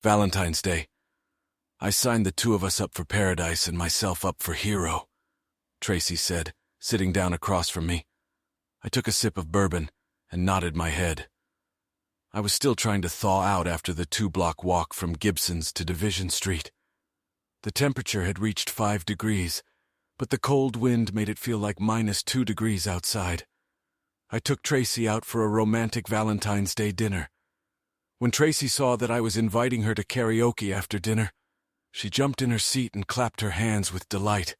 Valentine's Day. I signed the two of us up for Paradise and myself up for Hero, Tracy said, sitting down across from me. I took a sip of bourbon and nodded my head. I was still trying to thaw out after the 2-block walk from Gibson's to Division Street. The temperature had reached 5 degrees, but the cold wind made it feel like -2 degrees outside. I took Tracy out for a romantic Valentine's Day dinner. When Tracy saw that I was inviting her to karaoke after dinner, she jumped in her seat and clapped her hands with delight.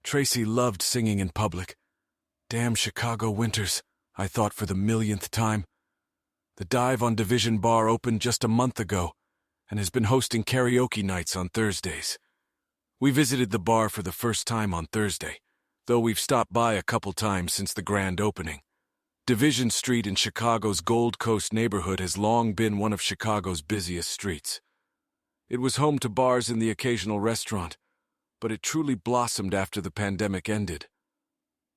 Tracy loved singing in public. Damn Chicago winters, I thought for the millionth time. The Dive on Division Bar opened just a month ago and has been hosting karaoke nights on Thursdays. We visited the bar for the first time on Thursday, though we've stopped by a couple times since the grand opening. Division Street in Chicago's Gold Coast neighborhood has long been one of Chicago's busiest streets. It was home to bars and the occasional restaurant, but it truly blossomed after the pandemic ended.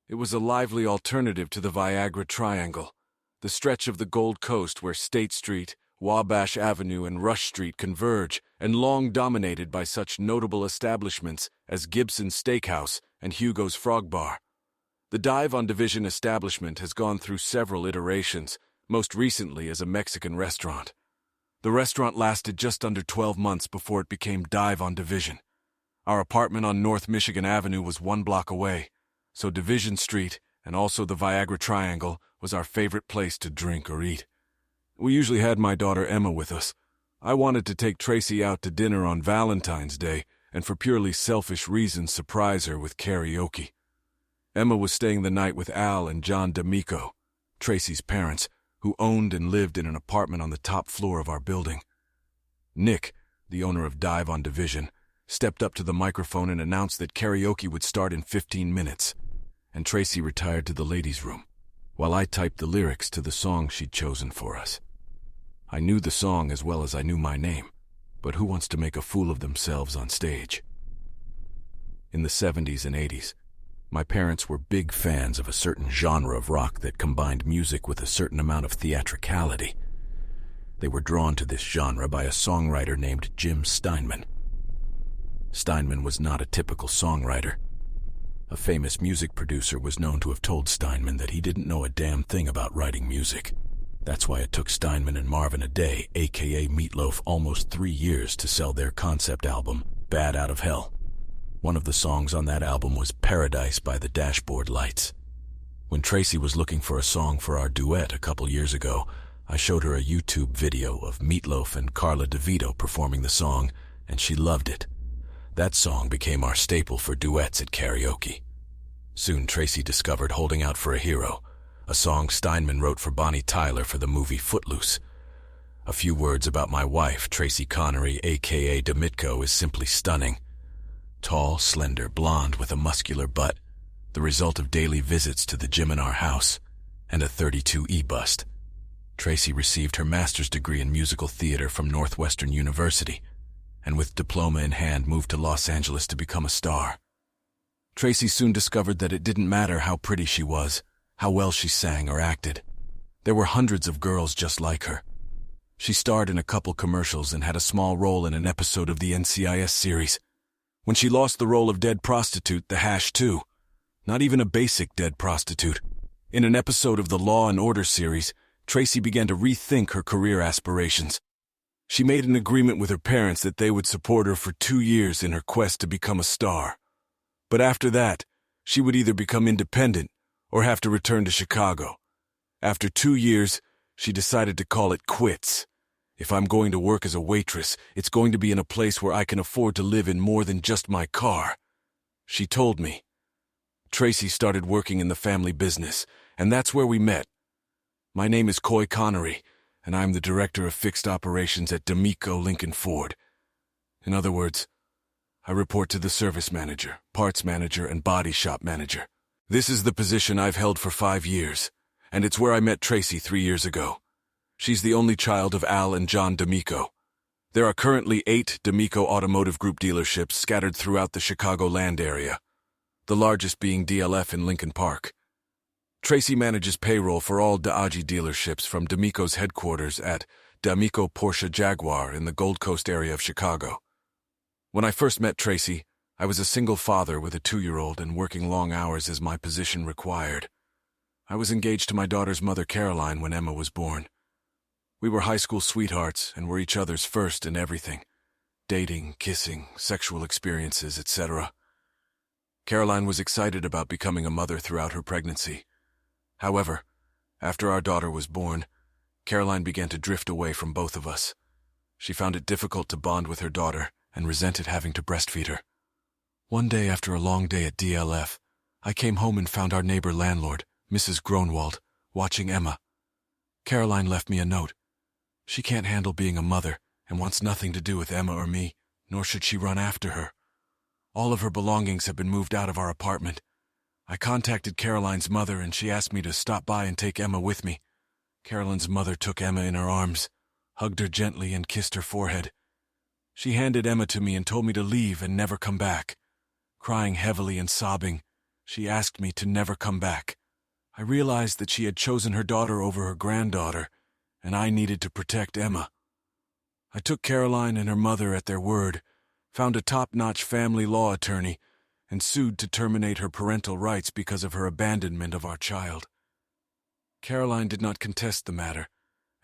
It was a lively alternative to the Viagra Triangle, the stretch of the Gold Coast where State Street, Wabash Avenue, and Rush Street converge, and long dominated by such notable establishments as Gibson's Steakhouse and Hugo's Frog Bar. The Dive on Division establishment has gone through several iterations, most recently as a Mexican restaurant. The restaurant lasted just under 12 months before it became Dive on Division. Our apartment on North Michigan Avenue was 1 block away, so Division Street, and also the Viagra Triangle, was our favorite place to drink or eat. We usually had my daughter Emma with us. I wanted to take Tracy out to dinner on Valentine's Day, and for purely selfish reasons surprise her with karaoke. Emma was staying the night with Al and John D'Amico, Tracy's parents, who owned and lived in an apartment on the top floor of our building. Nick, the owner of Dive on Division, stepped up to the microphone and announced that karaoke would start in 15 minutes, and Tracy retired to the ladies' room, while I typed the lyrics to the song she'd chosen for us. I knew the song as well as I knew my name, but who wants to make a fool of themselves on stage? In the 70s and 80s, my parents were big fans of a certain genre of rock that combined music with a certain amount of theatricality. They were drawn to this genre by a songwriter named Jim Steinman. Steinman was not a typical songwriter. A famous music producer was known to have told Steinman that he didn't know a damn thing about writing music. That's why it took Steinman and Marvin Gaye, aka Meatloaf, almost 3 years to sell their concept album, Bad Out of Hell. One of the songs on that album was Paradise by the Dashboard Lights. When Tracy was looking for a song for our duet a couple years ago, I showed her a YouTube video of Meatloaf and Carla DeVito performing the song, and she loved it. That song became our staple for duets at karaoke. Soon Tracy discovered Holding Out for a Hero, a song Steinman wrote for Bonnie Tyler for the movie Footloose. A few words about my wife, Tracy Connery, aka D'Amico, is simply stunning. Tall, slender, blonde with a muscular butt, the result of daily visits to the gym in our house, and a 32E bust. Tracy received her master's degree in musical theater from Northwestern University, and with diploma in hand moved to Los Angeles to become a star. Tracy soon discovered that it didn't matter how pretty she was, how well she sang or acted. There were hundreds of girls just like her. She starred in a couple commercials and had a small role in an episode of the NCIS series. When she lost the role of dead prostitute, the Hash 2, not even a basic dead prostitute, in an episode of the Law and Order series, Tracy began to rethink her career aspirations. She made an agreement with her parents that they would support her for 2 years in her quest to become a star. But after that, she would either become independent or have to return to Chicago. After 2 years, she decided to call it quits. If I'm going to work as a waitress, it's going to be in a place where I can afford to live in more than just my car. She told me. Tracy started working in the family business, and that's where we met. My name is Coy Connery, and I'm the director of fixed operations at D'Amico Lincoln Ford. In other words, I report to the service manager, parts manager, and body shop manager. This is the position I've held for 5 years, and it's where I met Tracy 3 years ago. She's the only child of Al and John D'Amico. There are currently 8 D'Amico Automotive Group dealerships scattered throughout the Chicagoland area, the largest being DLF in Lincoln Park. Tracy manages payroll for all D'Agi dealerships from D'Amico's headquarters at D'Amico Porsche Jaguar in the Gold Coast area of Chicago. When I first met Tracy, I was a single father with a 2-year-old and working long hours as my position required. I was engaged to my daughter's mother, Caroline, when Emma was born. We were high school sweethearts and were each other's first in everything: dating, kissing, sexual experiences, etc. Caroline was excited about becoming a mother throughout her pregnancy. However, after our daughter was born, Caroline began to drift away from both of us. She found it difficult to bond with her daughter and resented having to breastfeed her. One day after a long day at DLF, I came home and found our neighbor landlord, Mrs. Gronwald, watching Emma. Caroline left me a note. She can't handle being a mother and wants nothing to do with Emma or me, nor should she run after her. All of her belongings have been moved out of our apartment. I contacted Caroline's mother and she asked me to stop by and take Emma with me. Caroline's mother took Emma in her arms, hugged her gently and kissed her forehead. She handed Emma to me and told me to leave and never come back. Crying heavily and sobbing, she asked me to never come back. I realized that she had chosen her daughter over her granddaughter, and I needed to protect Emma. I took Caroline and her mother at their word, found a top-notch family law attorney, and sued to terminate her parental rights because of her abandonment of our child. Caroline did not contest the matter,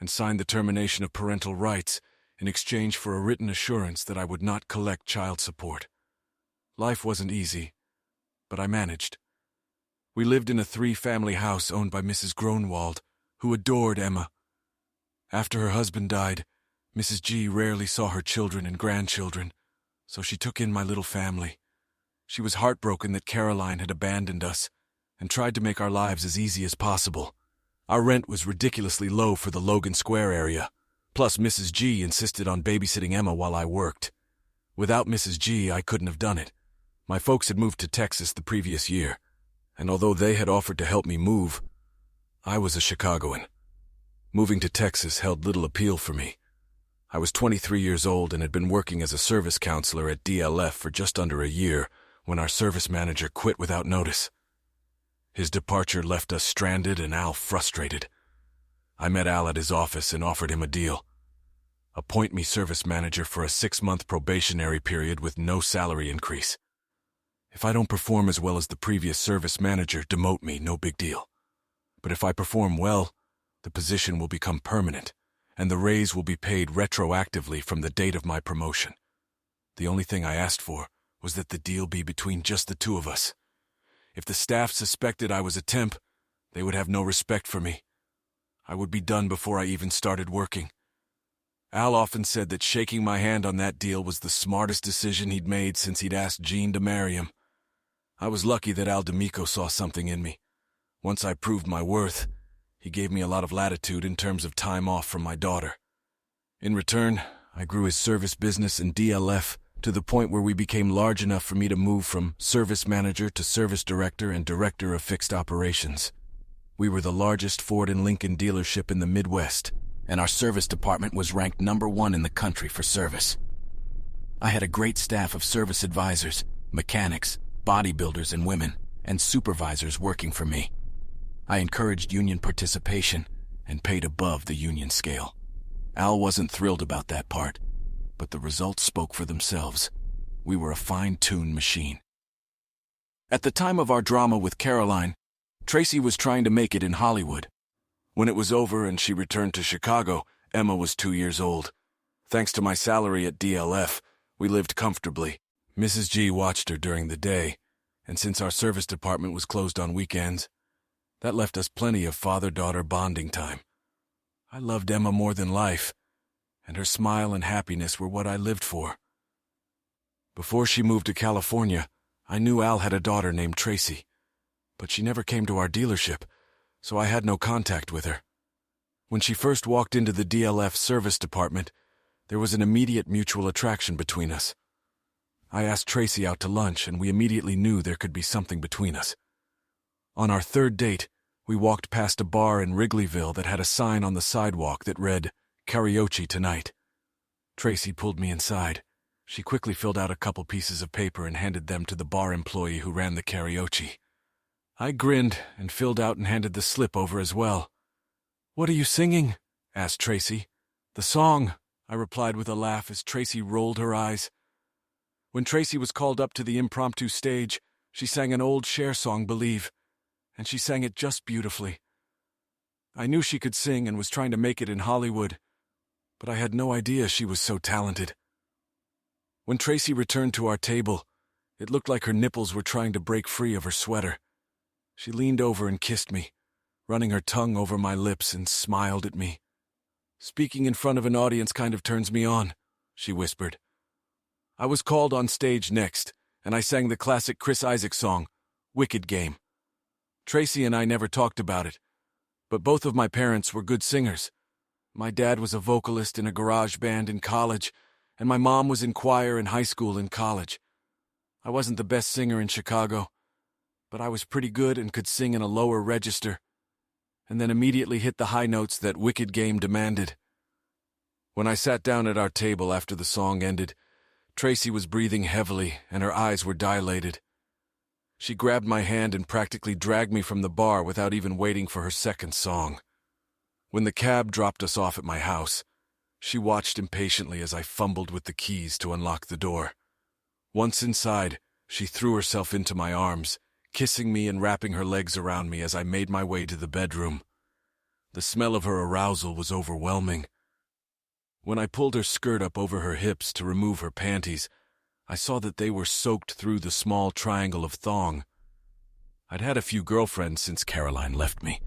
and signed the termination of parental rights in exchange for a written assurance that I would not collect child support. Life wasn't easy, but I managed. We lived in a 3-family house owned by Mrs. Gronwald, who adored Emma. After her husband died, Mrs. G rarely saw her children and grandchildren, so she took in my little family. She was heartbroken that Caroline had abandoned us and tried to make our lives as easy as possible. Our rent was ridiculously low for the Logan Square area, plus Mrs. G insisted on babysitting Emma while I worked. Without Mrs. G, I couldn't have done it. My folks had moved to Texas the previous year, and although they had offered to help me move, I was a Chicagoan. Moving to Texas held little appeal for me. I was 23 years old and had been working as a service counselor at DLF for just under a year when our service manager quit without notice. His departure left us stranded and Al frustrated. I met Al at his office and offered him a deal. Appoint me service manager for a 6-month probationary period with no salary increase. If I don't perform as well as the previous service manager, demote me, no big deal. But if I perform well, the position will become permanent, and the raise will be paid retroactively from the date of my promotion. The only thing I asked for was that the deal be between just the two of us. If the staff suspected I was a temp, they would have no respect for me. I would be done before I even started working. Al often said that shaking my hand on that deal was the smartest decision he'd made since he'd asked Jean to marry him. I was lucky that Al D'Amico saw something in me. Once I proved my worth, he gave me a lot of latitude in terms of time off from my daughter. In return, I grew his service business in DLF to the point where we became large enough for me to move from service manager to service director and director of fixed operations. We were the largest Ford and Lincoln dealership in the Midwest, and our service department was ranked #1 in the country for service. I had a great staff of service advisors, mechanics, bodybuilders and women, and supervisors working for me. I encouraged union participation and paid above the union scale. Al wasn't thrilled about that part, but the results spoke for themselves. We were a fine-tuned machine. At the time of our drama with Caroline, Tracy was trying to make it in Hollywood. When it was over and she returned to Chicago, Emma was 2 years old. Thanks to my salary at DLF, we lived comfortably. Mrs. G watched her during the day, and since our service department was closed on weekends, that left us plenty of father-daughter bonding time. I loved Emma more than life, and her smile and happiness were what I lived for. Before she moved to California, I knew Al had a daughter named Tracy, but she never came to our dealership, so I had no contact with her. When she first walked into the DLF service department, there was an immediate mutual attraction between us. I asked Tracy out to lunch, and we immediately knew there could be something between us. On our third date, we walked past a bar in Wrigleyville that had a sign on the sidewalk that read, "Karaoke tonight." Tracy pulled me inside. She quickly filled out a couple pieces of paper and handed them to the bar employee who ran the karaoke. I grinned and filled out and handed the slip over as well. "What are you singing?" asked Tracy. "The song," I replied with a laugh as Tracy rolled her eyes. When Tracy was called up to the impromptu stage, she sang an old Cher song, Believe, and she sang it just beautifully. I knew she could sing and was trying to make it in Hollywood, but I had no idea she was so talented. When Tracy returned to our table, it looked like her nipples were trying to break free of her sweater. She leaned over and kissed me, running her tongue over my lips, and smiled at me. "Speaking in front of an audience kind of turns me on," she whispered. I was called on stage next, and I sang the classic Chris Isaak song, Wicked Game. Tracy and I never talked about it, but both of my parents were good singers. My dad was a vocalist in a garage band in college, and my mom was in choir in high school and college. I wasn't the best singer in Chicago, but I was pretty good and could sing in a lower register, and then immediately hit the high notes that Wicked Game demanded. When I sat down at our table after the song ended, Tracy was breathing heavily and her eyes were dilated. She grabbed my hand and practically dragged me from the bar without even waiting for her second song. When the cab dropped us off at my house, she watched impatiently as I fumbled with the keys to unlock the door. Once inside, she threw herself into my arms, kissing me and wrapping her legs around me as I made my way to the bedroom. The smell of her arousal was overwhelming. When I pulled her skirt up over her hips to remove her panties, I saw that they were soaked through the small triangle of thong. I'd had a few girlfriends since Caroline left me,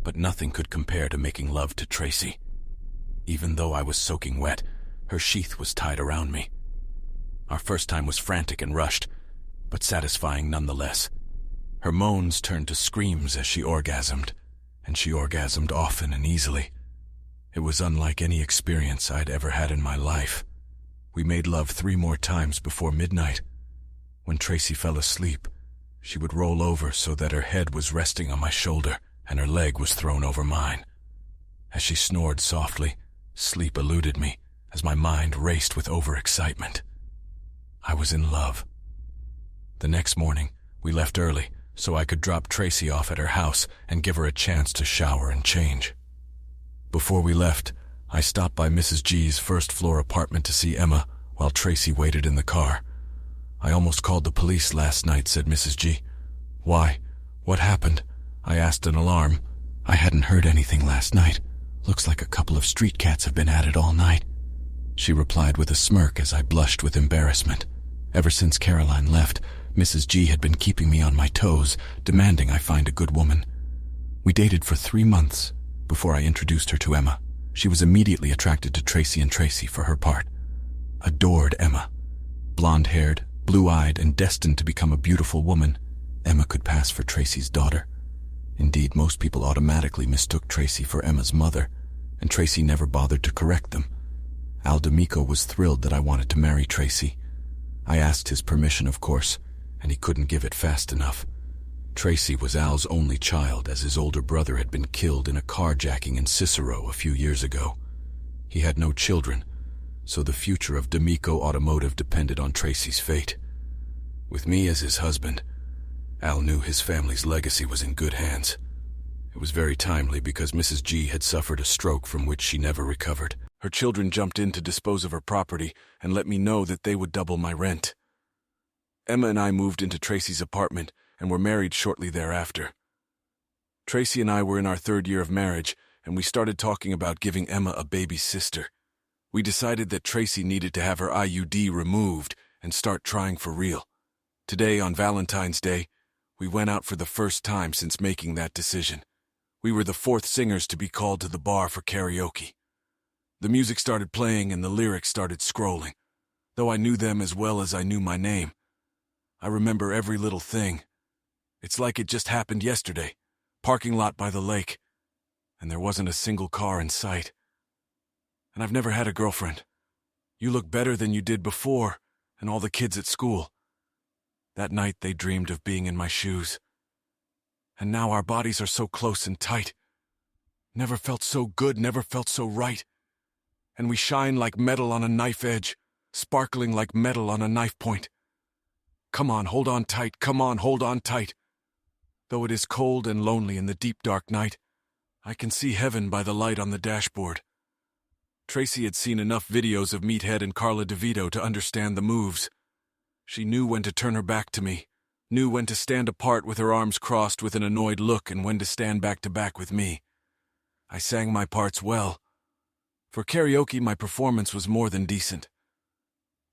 but nothing could compare to making love to Tracy. Even though I was soaking wet, her sheath was tied around me. Our first time was frantic and rushed, but satisfying nonetheless. Her moans turned to screams as she orgasmed, and she orgasmed often and easily. It was unlike any experience I'd ever had in my life. We made love 3 more times before midnight. When Tracy fell asleep, she would roll over so that her head was resting on my shoulder and her leg was thrown over mine. As she snored softly, sleep eluded me as my mind raced with overexcitement. I was in love. The next morning, we left early so I could drop Tracy off at her house and give her a chance to shower and change. Before we left, I stopped by Mrs. G's first-floor apartment to see Emma while Tracy waited in the car. "I almost called the police last night," said Mrs. G. "Why? What happened?" I asked in alarm. "I hadn't heard anything last night. Looks like a couple of street cats have been at it all night," she replied with a smirk as I blushed with embarrassment. Ever since Caroline left, Mrs. G had been keeping me on my toes, demanding I find a good woman. We dated for 3 months before I introduced her to Emma. She was immediately attracted to Tracy, and Tracy, for her part, adored Emma. Blonde-haired, blue-eyed, and destined to become a beautiful woman, Emma could pass for Tracy's daughter. Indeed, most people automatically mistook Tracy for Emma's mother, and Tracy never bothered to correct them. Al D'Amico was thrilled that I wanted to marry Tracy. I asked his permission, of course, and he couldn't give it fast enough. Tracy was Al's only child, as his older brother had been killed in a carjacking in Cicero a few years ago. He had no children, so the future of D'Amico Automotive depended on Tracy's fate. With me as his husband, Al knew his family's legacy was in good hands. It was very timely because Mrs. G had suffered a stroke from which she never recovered. Her children jumped in to dispose of her property and let me know that they would double my rent. Emma and I moved into Tracy's apartment and were married shortly thereafter. Tracy and I were in our 3rd year of marriage, and we started talking about giving Emma a baby sister. We decided that Tracy needed to have her IUD removed and start trying for real. Today, on Valentine's Day, we went out for the first time since making that decision. We were the 4th singers to be called to the bar for karaoke. The music started playing and the lyrics started scrolling. Though I knew them as well as I knew my name, I remember every little thing. It's like it just happened yesterday. Parking lot by the lake, and there wasn't a single car in sight. And I've never had a girlfriend. You look better than you did before, and all the kids at school. That night they dreamed of being in my shoes. And now our bodies are so close and tight. Never felt so good, never felt so right. And we shine like metal on a knife edge, sparkling like metal on a knife point. Come on, hold on tight, come on, hold on tight. Though it is cold and lonely in the deep dark night, I can see heaven by the light on the dashboard. Tracy had seen enough videos of Meathead and Carla DeVito to understand the moves. She knew when to turn her back to me, knew when to stand apart with her arms crossed with an annoyed look and when to stand back to back with me. I sang my parts well. For karaoke, my performance was more than decent.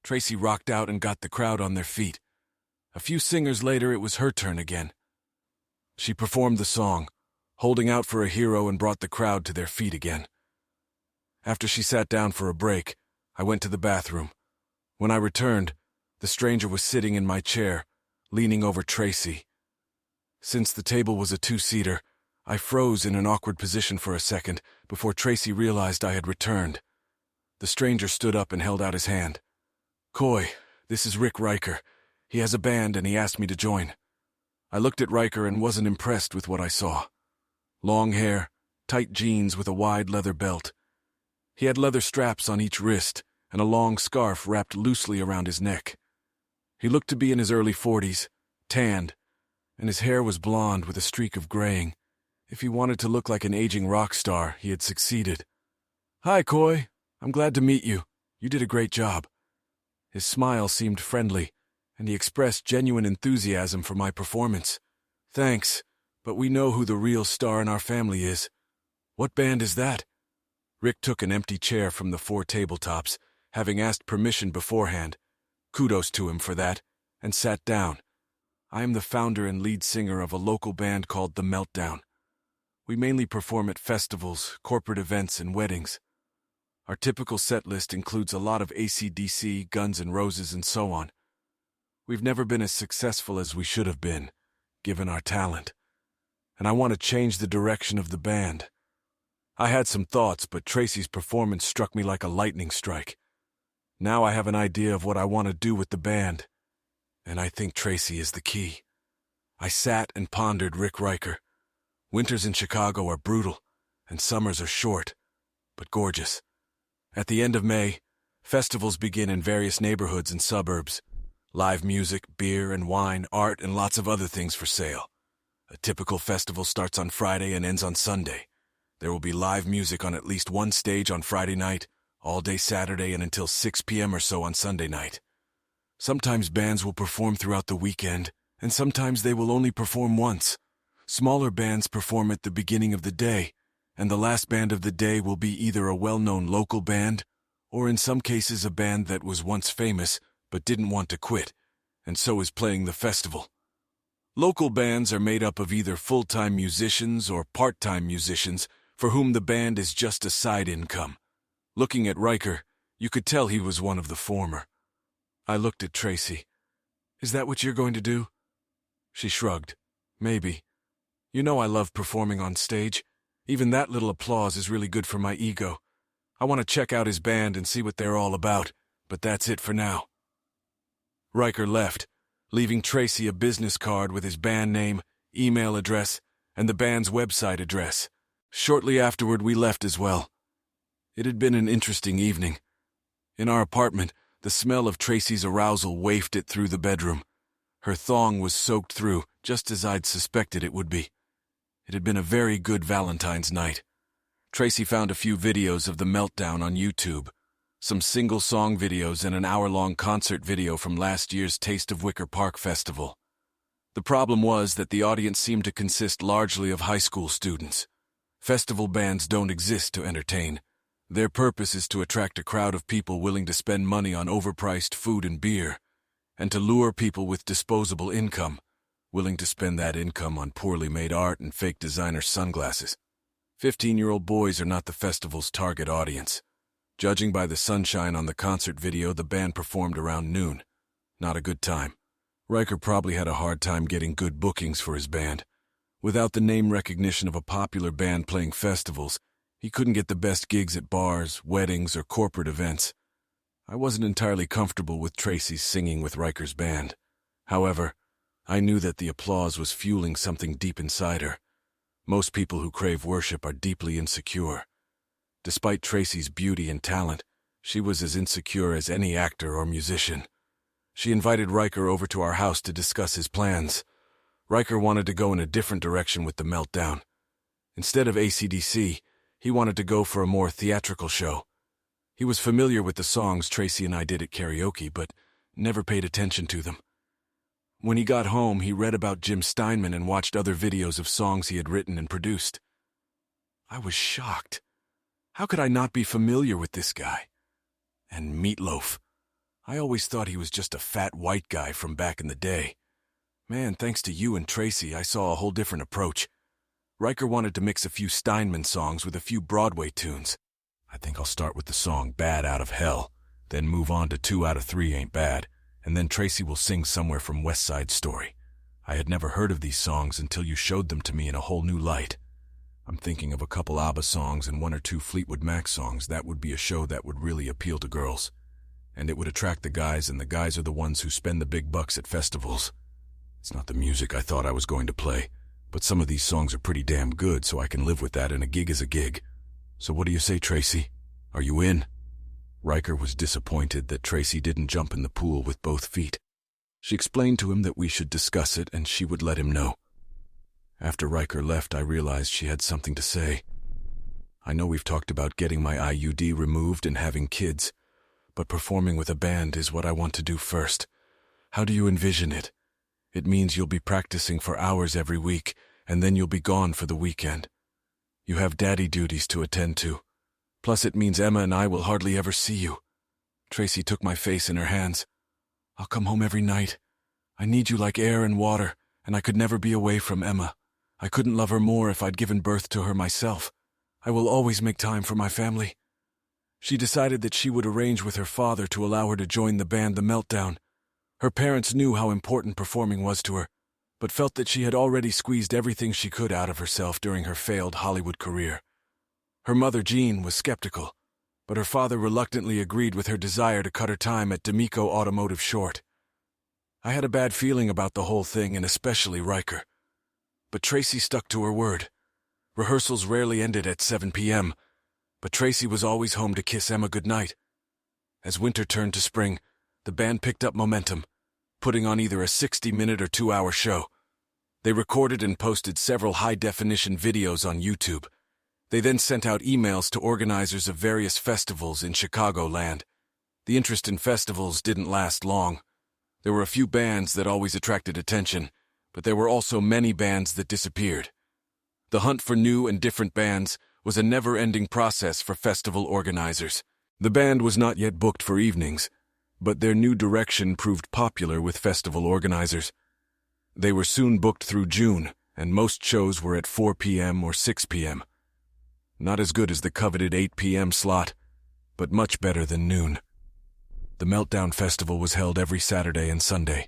Tracy rocked out and got the crowd on their feet. A few singers later, it was her turn again. She performed the song, holding out for a hero, and brought the crowd to their feet again. After she sat down for a break, I went to the bathroom. When I returned, the stranger was sitting in my chair, leaning over Tracy. Since the table was a two-seater, I froze in an awkward position for a second before Tracy realized I had returned. The stranger stood up and held out his hand. "Coy, this is Rick Riker. He has a band and he asked me to join." I looked at Riker and wasn't impressed with what I saw. Long hair, tight jeans with a wide leather belt. He had leather straps on each wrist and a long scarf wrapped loosely around his neck. He looked to be in his early 40s, tanned, and his hair was blonde with a streak of graying. If he wanted to look like an aging rock star, he had succeeded. "Hi, Coy. I'm glad to meet you. You did a great job." His smile seemed friendly, and he expressed genuine enthusiasm for my performance. "Thanks, but we know who the real star in our family is." "What band is that?" Rick took an empty chair from the 4 tabletops, having asked permission beforehand. Kudos to him for that, and sat down. "I am the founder and lead singer of a local band called The Meltdown. We mainly perform at festivals, corporate events, and weddings. Our typical set list includes a lot of AC/DC, Guns N' Roses, and so on. We've never been as successful as we should have been, given our talent. And I want to change the direction of the band." I had some thoughts, but Tracy's performance struck me like a lightning strike. Now I have an idea of what I want to do with the band, and I think Tracy is the key. I sat and pondered Rick Riker. Winters in Chicago are brutal, and summers are short, but gorgeous. At the end of May, festivals begin in various neighborhoods and suburbs. Live music, beer and wine, art, and lots of other things for sale. A typical festival starts on Friday and ends on Sunday. There will be live music on at least one stage on Friday night, all day Saturday, and until 6 p.m. or so on Sunday night. Sometimes bands will perform throughout the weekend, and sometimes they will only perform once. Smaller bands perform at the beginning of the day, and the last band of the day will be either a well-known local band, or in some cases a band that was once famous but didn't want to quit, and so is playing the festival. Local bands are made up of either full-time musicians or part-time musicians for whom the band is just a side income. Looking at Riker, you could tell he was one of the former. I looked at Tracy. "Is that what you're going to do?" She shrugged. "Maybe. You know I love performing on stage. Even that little applause is really good for my ego. I want to check out his band and see what they're all about, but that's it for now." Riker left, leaving Tracy a business card with his band name, email address, and the band's website address. Shortly afterward, we left as well. It had been an interesting evening. In our apartment, the smell of Tracy's arousal wafted through the bedroom. Her thong was soaked through, just as I'd suspected it would be. It had been a very good Valentine's night. Tracy found a few videos of The Meltdown on YouTube, some single-song videos and an hour-long concert video from last year's Taste of Wicker Park Festival. The problem was that the audience seemed to consist largely of high school students. Festival bands don't exist to entertain. Their purpose is to attract a crowd of people willing to spend money on overpriced food and beer, and to lure people with disposable income, willing to spend that income on poorly made art and fake designer sunglasses. 15-year-old boys are not the festival's target audience. Judging by the sunshine on the concert video, the band performed around noon. Not a good time. Riker probably had a hard time getting good bookings for his band. Without the name recognition of a popular band playing festivals, he couldn't get the best gigs at bars, weddings, or corporate events. I wasn't entirely comfortable with Tracy's singing with Riker's band. However, I knew that the applause was fueling something deep inside her. Most people who crave worship are deeply insecure. Despite Tracy's beauty and talent, she was as insecure as any actor or musician. She invited Riker over to our house to discuss his plans. Riker wanted to go in a different direction with The Meltdown. Instead of AC/DC, he wanted to go for a more theatrical show. He was familiar with the songs Tracy and I did at karaoke, but never paid attention to them. When he got home, he read about Jim Steinman and watched other videos of songs he had written and produced. I was shocked. How could I not be familiar with this guy? And Meatloaf. I always thought he was just a fat white guy from back in the day. Man, thanks to you and Tracy, I saw a whole different approach. Riker wanted to mix a few Steinman songs with a few Broadway tunes. I think I'll start with the song Bad Out of Hell, then move on to 2 Out of 3 Ain't Bad, and then Tracy will sing Somewhere from West Side Story. I had never heard of these songs until you showed them to me in a whole new light. I'm thinking of a couple ABBA songs and 1 or 2 Fleetwood Mac songs. That would be a show that would really appeal to girls. And it would attract the guys, and the guys are the ones who spend the big bucks at festivals. It's not the music I thought I was going to play, but some of these songs are pretty damn good, so I can live with that, and a gig is a gig. So what do you say, Tracy? Are you in? Riker was disappointed that Tracy didn't jump in the pool with both feet. She explained to him that we should discuss it and she would let him know. After Riker left, I realized she had something to say. I know we've talked about getting my IUD removed and having kids, but performing with a band is what I want to do first. How do you envision it? It means you'll be practicing for hours every week, and then you'll be gone for the weekend. You have daddy duties to attend to. Plus it means Emma and I will hardly ever see you. Tracy took my face in her hands. I'll come home every night. I need you like air and water, and I could never be away from Emma. I couldn't love her more if I'd given birth to her myself. I will always make time for my family. She decided that she would arrange with her father to allow her to join the band The Meltdown. Her parents knew how important performing was to her, but felt that she had already squeezed everything she could out of herself during her failed Hollywood career. Her mother, Jean, was skeptical, but her father reluctantly agreed with her desire to cut her time at D'Amico Automotive short. I had a bad feeling about the whole thing, and especially Riker. But Tracy stuck to her word. Rehearsals rarely ended at 7 p.m., but Tracy was always home to kiss Emma goodnight. As winter turned to spring, the band picked up momentum, putting on either a 60-minute or 2-hour show. They recorded and posted several high-definition videos on YouTube. They then sent out emails to organizers of various festivals in Chicagoland. The interest in festivals didn't last long. There were a few bands that always attracted attention, but there were also many bands that disappeared. The hunt for new and different bands was a never-ending process for festival organizers. The band was not yet booked for evenings, but their new direction proved popular with festival organizers. They were soon booked through June, and most shows were at 4 p.m. or 6 p.m. Not as good as the coveted 8 p.m. slot, but much better than noon. The Meltdown Festival was held every Saturday and Sunday.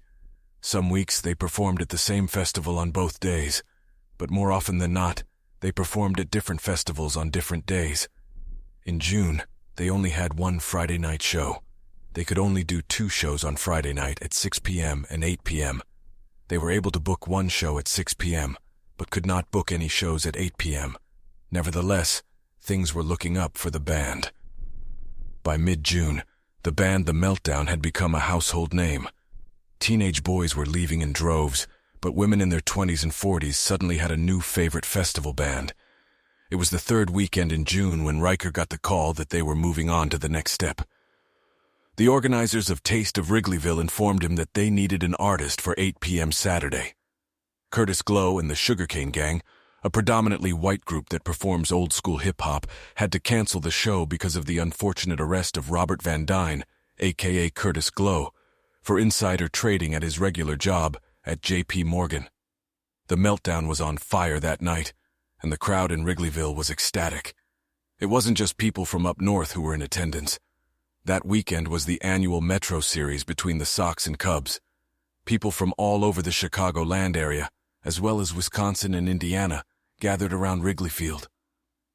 Some weeks they performed at the same festival on both days, but more often than not, they performed at different festivals on different days. In June, they only had one Friday night show. They could only do 2 shows on Friday night at 6 p.m. and 8 p.m. They were able to book one show at 6 p.m., but could not book any shows at 8 p.m. Nevertheless, things were looking up for the band. By mid-June, the band The Meltdown had become a household name. Teenage boys were leaving in droves, but women in their 20s and 40s suddenly had a new favorite festival band. It was the 3rd weekend in June when Riker got the call that they were moving on to the next step. The organizers of Taste of Wrigleyville informed him that they needed an artist for 8 p.m. Saturday. Curtis Glow and the Sugarcane Gang, a predominantly white group that performs old-school hip-hop, had to cancel the show because of the unfortunate arrest of Robert Van Dyne, a.k.a. Curtis Glow, for insider trading at his regular job at J.P. Morgan. The Meltdown was on fire that night, and the crowd in Wrigleyville was ecstatic. It wasn't just people from up north who were in attendance. That weekend was the annual Metro Series between the Sox and Cubs. People from all over the Chicagoland area, as well as Wisconsin and Indiana, gathered around Wrigley Field.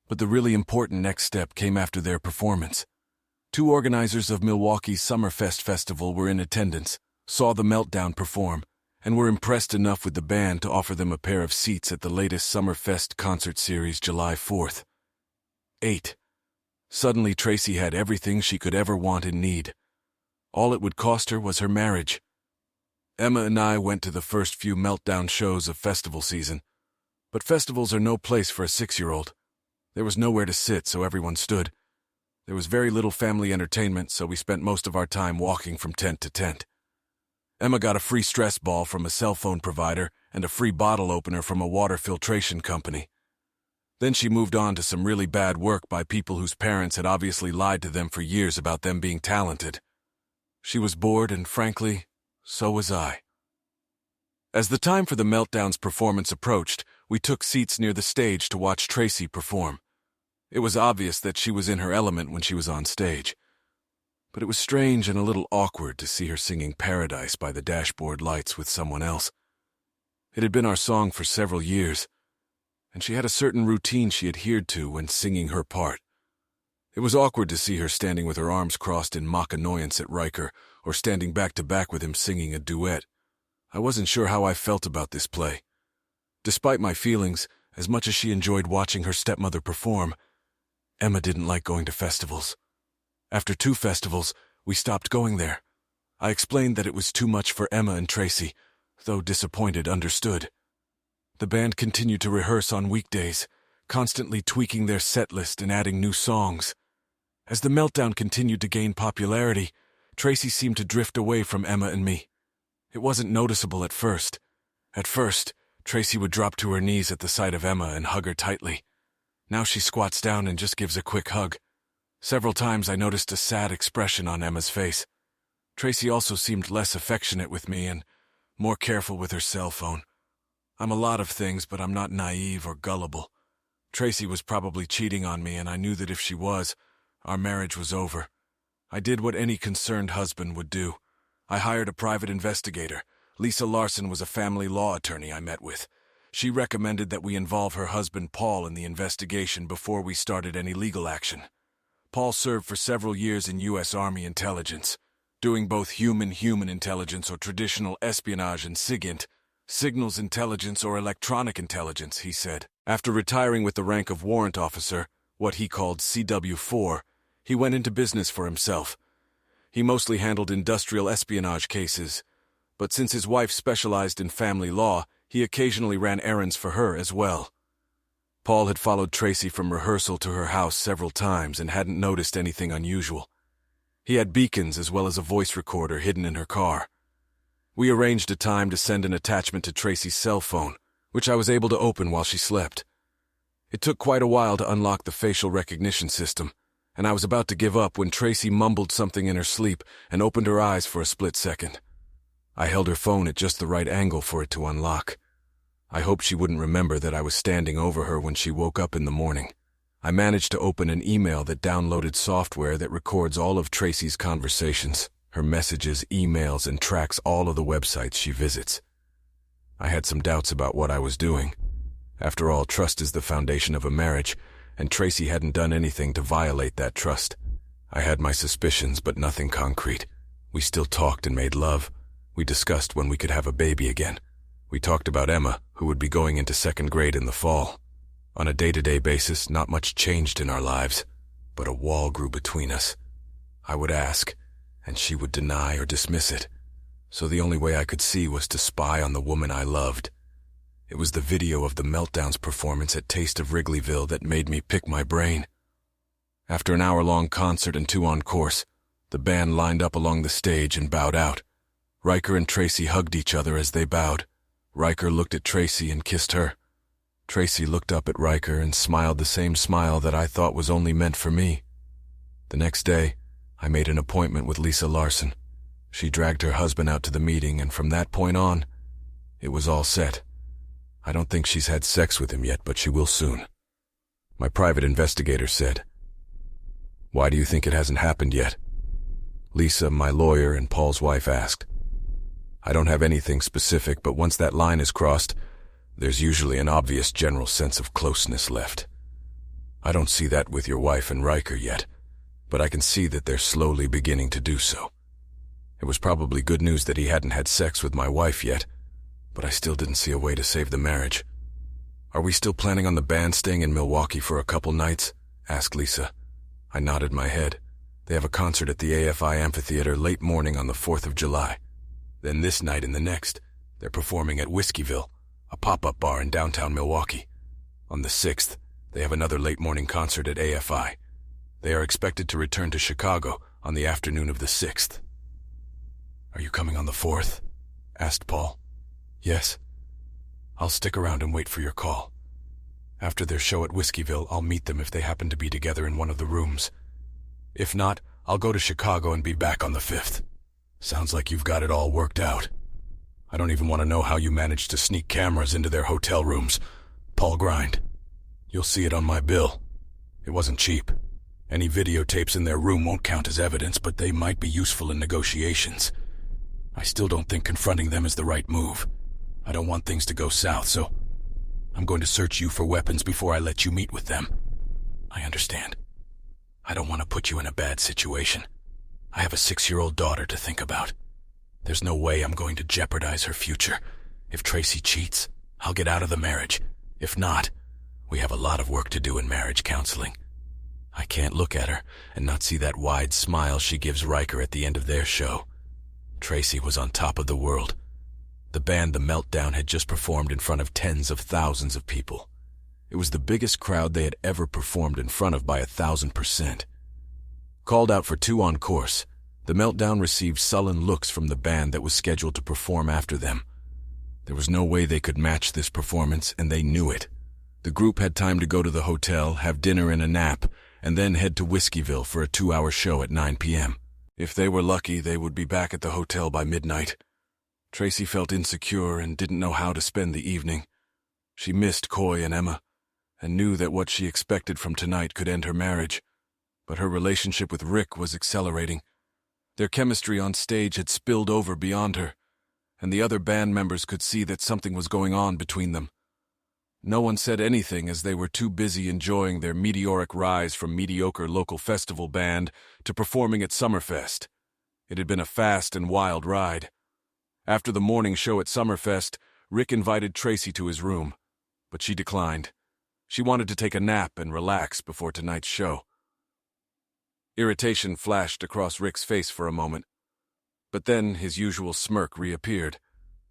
But the really important next step came after their performance. 2 organizers of Milwaukee's Summerfest Festival were in attendance, saw the Meltdown perform, and were impressed enough with the band to offer them a pair of seats at the latest Summerfest concert series July 4th. 8. Suddenly Tracy had everything she could ever want and need. All it would cost her was her marriage. Emma and I went to the first few Meltdown shows of festival season, but festivals are no place for a 6-year-old. There was nowhere to sit, so everyone stood. There was very little family entertainment, so we spent most of our time walking from tent to tent. Emma got a free stress ball from a cell phone provider and a free bottle opener from a water filtration company. Then she moved on to some really bad work by people whose parents had obviously lied to them for years about them being talented. She was bored, and frankly, so was I. As the time for the Meltdown's performance approached, we took seats near the stage to watch Tracy perform. It was obvious that she was in her element when she was on stage. But it was strange and a little awkward to see her singing Paradise by the dashboard lights with someone else. It had been our song for several years, and she had a certain routine she adhered to when singing her part. It was awkward to see her standing with her arms crossed in mock annoyance at Riker, or standing back to back with him singing a duet. I wasn't sure how I felt about this play. Despite my feelings, as much as she enjoyed watching her stepmother perform, Emma didn't like going to festivals. After 2 festivals, we stopped going there. I explained that it was too much for Emma and Tracy, though disappointed understood. The band continued to rehearse on weekdays, constantly tweaking their set list and adding new songs. As the Meltdown continued to gain popularity, Tracy seemed to drift away from Emma and me. It wasn't noticeable at first. At first, Tracy would drop to her knees at the sight of Emma and hug her tightly. Now she squats down and just gives a quick hug. Several times I noticed a sad expression on Emma's face. Tracy also seemed less affectionate with me and more careful with her cell phone. I'm a lot of things, but I'm not naive or gullible. Tracy was probably cheating on me, and I knew that if she was, our marriage was over. I did what any concerned husband would do. I hired a private investigator. Lisa Larson was a family law attorney I met with. She recommended that we involve her husband Paul in the investigation before we started any legal action. Paul served for several years in U.S. Army intelligence, doing both human-human intelligence or traditional espionage and SIGINT, signals intelligence or electronic intelligence, he said. After retiring with the rank of warrant officer, what he called CW4, he went into business for himself. He mostly handled industrial espionage cases, but since his wife specialized in family law, he occasionally ran errands for her as well. Paul had followed Tracy from rehearsal to her house several times and hadn't noticed anything unusual. He had beacons as well as a voice recorder hidden in her car. We arranged a time to send an attachment to Tracy's cell phone, which I was able to open while she slept. It took quite a while to unlock the facial recognition system, and I was about to give up when Tracy mumbled something in her sleep and opened her eyes for a split second. I held her phone at just the right angle for it to unlock. I hoped she wouldn't remember that I was standing over her when she woke up in the morning. I managed to open an email that downloaded software that records all of Tracy's conversations, her messages, emails, and tracks all of the websites she visits. I had some doubts about what I was doing. After all, trust is the foundation of a marriage, and Tracy hadn't done anything to violate that trust. I had my suspicions, but nothing concrete. We still talked and made love. We discussed when we could have a baby again. We talked about Emma, who would be going into 2nd grade in the fall. On a day-to-day basis, not much changed in our lives, but a wall grew between us. I would ask, and she would deny or dismiss it. So the only way I could see was to spy on the woman I loved. It was the video of the Meltdown's performance at Taste of Wrigleyville that made me pick my brain. After an hour-long concert and 2 encores, the band lined up along the stage and bowed out. Riker and Tracy hugged each other as they bowed. Riker looked at Tracy and kissed her. Tracy looked up at Riker and smiled the same smile that I thought was only meant for me. The next day, I made an appointment with Lisa Larson. She dragged her husband out to the meeting, and from that point on, it was all set. I don't think she's had sex with him yet, but she will soon. My private investigator said, "Why do you think it hasn't happened yet?" Lisa, my lawyer, and Paul's wife asked. I don't have anything specific, but once that line is crossed, there's usually an obvious general sense of closeness left. I don't see that with your wife and Riker yet, but I can see that they're slowly beginning to do so. It was probably good news that he hadn't had sex with my wife yet, but I still didn't see a way to save the marriage. Are we still planning on the band staying in Milwaukee for a couple nights? Asked Lisa. I nodded my head. They have a concert at the AFI Amphitheater late morning on the 4th of July. Then this night and the next, they're performing at Whiskeyville, a pop-up bar in downtown Milwaukee. On the 6th, they have another late morning concert at AFI. They are expected to return to Chicago on the afternoon of the 6th. Are you coming on the 4th? Asked Paul. Yes. I'll stick around and wait for your call. After their show at Whiskeyville, I'll meet them if they happen to be together in one of the rooms. If not, I'll go to Chicago and be back on the 5th. Sounds like you've got it all worked out. I don't even want to know how you managed to sneak cameras into their hotel rooms. Paul Grind. You'll see it on my bill. It wasn't cheap. Any videotapes in their room won't count as evidence, but they might be useful in negotiations. I still don't think confronting them is the right move. I don't want things to go south, so I'm going to search you for weapons before I let you meet with them. I understand. I don't want to put you in a bad situation. I have a 6-year-old daughter to think about. There's no way I'm going to jeopardize her future. If Tracy cheats, I'll get out of the marriage. If not, we have a lot of work to do in marriage counseling. I can't look at her and not see that wide smile she gives Riker at the end of their show. Tracy was on top of the world. The band The Meltdown had just performed in front of tens of thousands of people. It was the biggest crowd they had ever performed in front of by 1,000%. Called out for 2 encores, The Meltdown received sullen looks from the band that was scheduled to perform after them. There was no way they could match this performance, and they knew it. The group had time to go to the hotel, have dinner and a nap, and then head to Whiskeyville for a 2-hour show at 9 p.m. If they were lucky, they would be back at the hotel by midnight. Tracy felt insecure and didn't know how to spend the evening. She missed Coy and Emma, and knew that what she expected from tonight could end her marriage. But her relationship with Rick was accelerating. Their chemistry on stage had spilled over beyond her, and the other band members could see that something was going on between them. No one said anything as they were too busy enjoying their meteoric rise from mediocre local festival band to performing at Summerfest. It had been a fast and wild ride. After the morning show at Summerfest, Rick invited Tracy to his room, but she declined. She wanted to take a nap and relax before tonight's show. Irritation flashed across Rick's face for a moment, but then his usual smirk reappeared.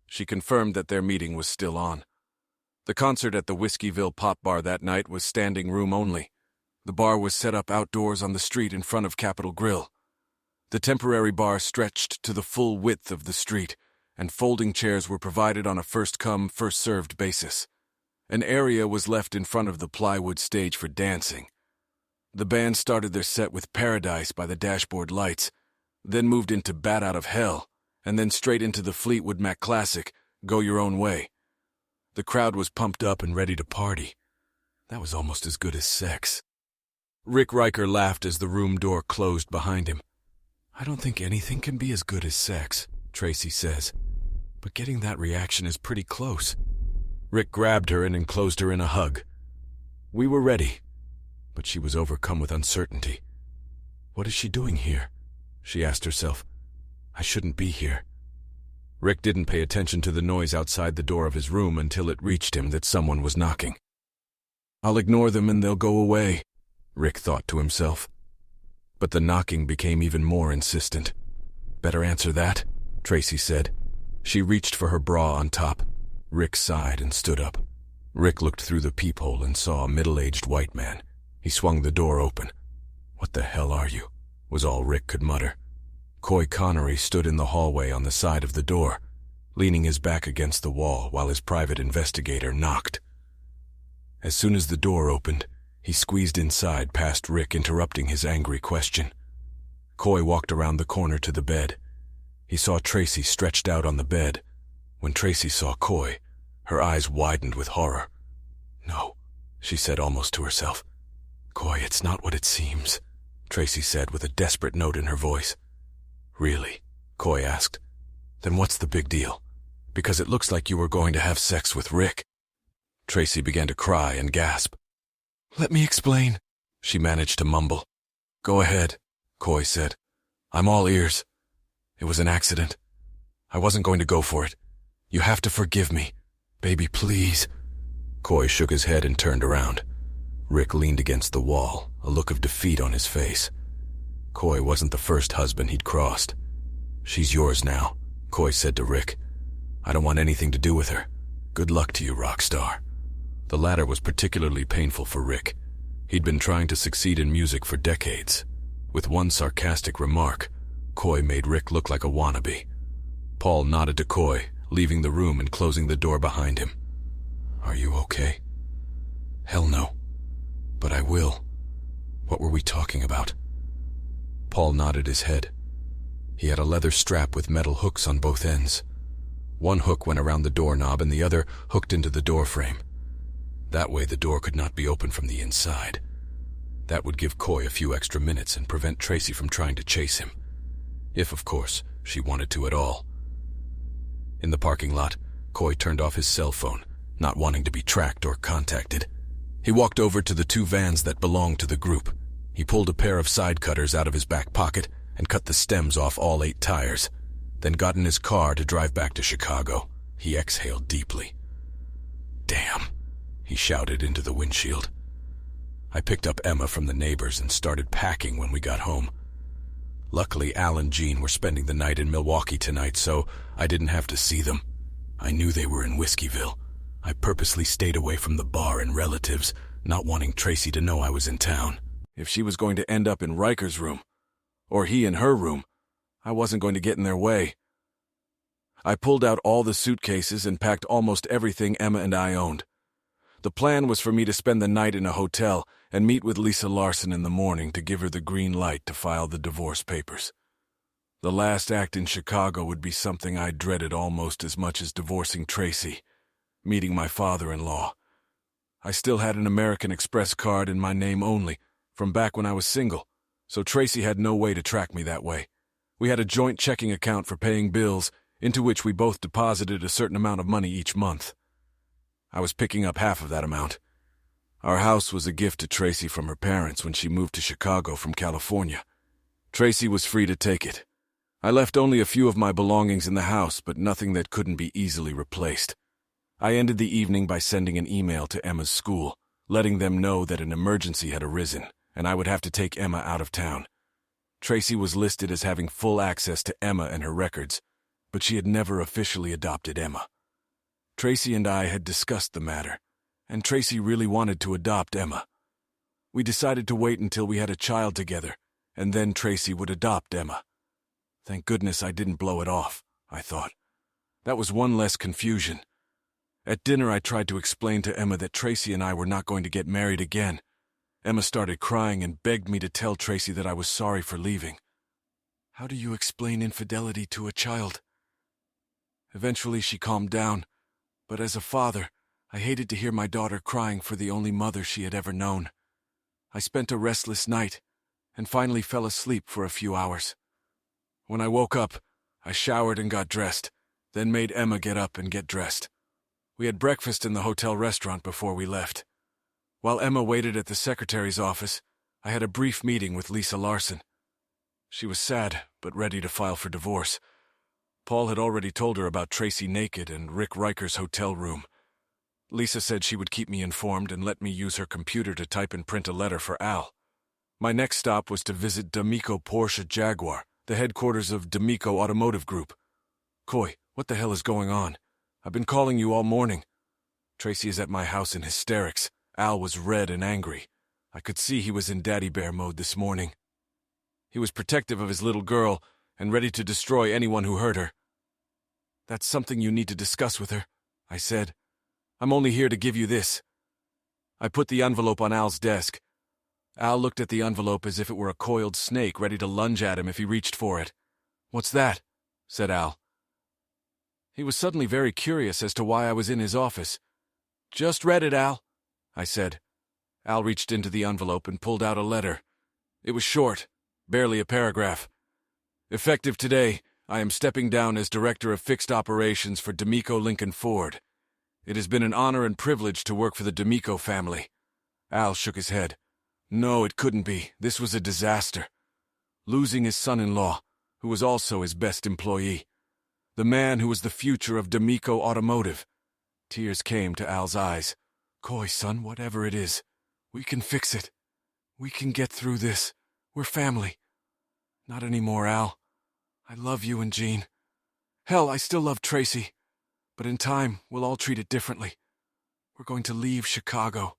She confirmed that their meeting was still on. The concert at the Whiskeyville Pop Bar that night was standing room only. The bar was set up outdoors on the street in front of Capitol Grill. The temporary bar stretched to the full width of the street, and folding chairs were provided on a first-come, first-served basis. An area was left in front of the plywood stage for dancing. The band started their set with Paradise by the Dashboard Lights, then moved into Bat Out of Hell, and then straight into the Fleetwood Mac classic, Go Your Own Way. The crowd was pumped up and ready to party. That was almost as good as sex. Rick Riker laughed as the room door closed behind him. I don't think anything can be as good as sex, Tracy says, but getting that reaction is pretty close. Rick grabbed her and enclosed her in a hug. We were ready, but she was overcome with uncertainty. What is she doing here? She asked herself. I shouldn't be here. Rick didn't pay attention to the noise outside the door of his room until it reached him that someone was knocking. I'll ignore them and they'll go away, Rick thought to himself. But the knocking became even more insistent. Better answer that, Tracy said. She reached for her bra on top. Rick sighed and stood up. Rick looked through the peephole and saw a middle-aged white man. He swung the door open. What the hell are you? Was all Rick could mutter. Coy Connery stood in the hallway on the side of the door, leaning his back against the wall while his private investigator knocked. As soon as the door opened, he squeezed inside past Rick, interrupting his angry question. Coy walked around the corner to the bed. He saw Tracy stretched out on the bed. When Tracy saw Coy, her eyes widened with horror. No, she said almost to herself. Coy, it's not what it seems, Tracy said with a desperate note in her voice. Really? Coy asked. Then what's the big deal? Because it looks like you were going to have sex with Rick. Tracy began to cry and gasp. Let me explain, she managed to mumble. Go ahead, Coy said. I'm all ears. It was an accident. I wasn't going to go for it. You have to forgive me. Baby, please. Coy shook his head and turned around. Rick leaned against the wall, a look of defeat on his face. Coy wasn't the first husband he'd crossed. She's yours now, Coy said to Rick. I don't want anything to do with her. Good luck to you, Rockstar. The latter was particularly painful for Rick. He'd been trying to succeed in music for decades. With one sarcastic remark, Coy made Rick look like a wannabe. Paul nodded to Coy, leaving the room and closing the door behind him. "Are you okay?" "Hell no. But I will. What were we talking about?" Paul nodded his head. He had a leather strap with metal hooks on both ends. One hook went around the doorknob and the other hooked into the door frame. That way the door could not be opened from the inside. That would give Coy a few extra minutes and prevent Tracy from trying to chase him. If, of course, she wanted to at all. In the parking lot, Coy turned off his cell phone, not wanting to be tracked or contacted. He walked over to the two vans that belonged to the group. He pulled a pair of side cutters out of his back pocket and cut the stems off all 8 tires, then got in his car to drive back to Chicago. He exhaled deeply. "Damn," he shouted into the windshield. I picked up Emma from the neighbors and started packing when we got home. Luckily, Al and Jean were spending the night in Milwaukee tonight, so I didn't have to see them. I knew they were in Whiskeyville. I purposely stayed away from the bar and relatives, not wanting Tracy to know I was in town. If she was going to end up in Riker's room, or he in her room, I wasn't going to get in their way. I pulled out all the suitcases and packed almost everything Emma and I owned. The plan was for me to spend the night in a hotel and meet with Lisa Larson in the morning to give her the green light to file the divorce papers. The last act in Chicago would be something I dreaded almost as much as divorcing Tracy, meeting my father-in-law. I still had an American Express card in my name only, from back when I was single, so Tracy had no way to track me that way. We had a joint checking account for paying bills, into which we both deposited a certain amount of money each month. I was picking up half of that amount. Our house was a gift to Tracy from her parents when she moved to Chicago from California. Tracy was free to take it. I left only a few of my belongings in the house, but nothing that couldn't be easily replaced. I ended the evening by sending an email to Emma's school, letting them know that an emergency had arisen, and I would have to take Emma out of town. Tracy was listed as having full access to Emma and her records, but she had never officially adopted Emma. Tracy and I had discussed the matter, and Tracy really wanted to adopt Emma. We decided to wait until we had a child together, and then Tracy would adopt Emma. Thank goodness I didn't blow it off, I thought. That was one less confusion. At dinner, I tried to explain to Emma that Tracy and I were not going to get married again. Emma started crying and begged me to tell Tracy that I was sorry for leaving. How do you explain infidelity to a child? Eventually, she calmed down, but as a father, I hated to hear my daughter crying for the only mother she had ever known. I spent a restless night and finally fell asleep for a few hours. When I woke up, I showered and got dressed, then made Emma get up and get dressed. We had breakfast in the hotel restaurant before we left. While Emma waited at the secretary's office, I had a brief meeting with Lisa Larson. She was sad, but ready to file for divorce. Paul had already told her about Tracy naked and Rick Riker's hotel room. Lisa said she would keep me informed and let me use her computer to type and print a letter for Al. My next stop was to visit D'Amico Porsche Jaguar, the headquarters of D'Amico Automotive Group. Coy, what the hell is going on? I've been calling you all morning. Tracy is at my house in hysterics. Al was red and angry. I could see he was in daddy bear mode this morning. He was protective of his little girl and ready to destroy anyone who hurt her. That's something you need to discuss with her, I said. I'm only here to give you this. I put the envelope on Al's desk. Al looked at the envelope as if it were a coiled snake ready to lunge at him if he reached for it. What's that? Said Al. He was suddenly very curious as to why I was in his office. Just read it, Al, I said. Al reached into the envelope and pulled out a letter. It was short, barely a paragraph. Effective today, I am stepping down as Director of Fixed Operations for D'Amico Lincoln Ford. It has been an honor and privilege to work for the D'Amico family. Al shook his head. No, it couldn't be. This was a disaster. Losing his son-in-law, who was also his best employee. The man who was the future of D'Amico Automotive. Tears came to Al's eyes. Coy, son, whatever it is, we can fix it. We can get through this. We're family. Not anymore, Al. I love you and Jean. Hell, I still love Tracy. But in time, we'll all treat it differently. We're going to leave Chicago.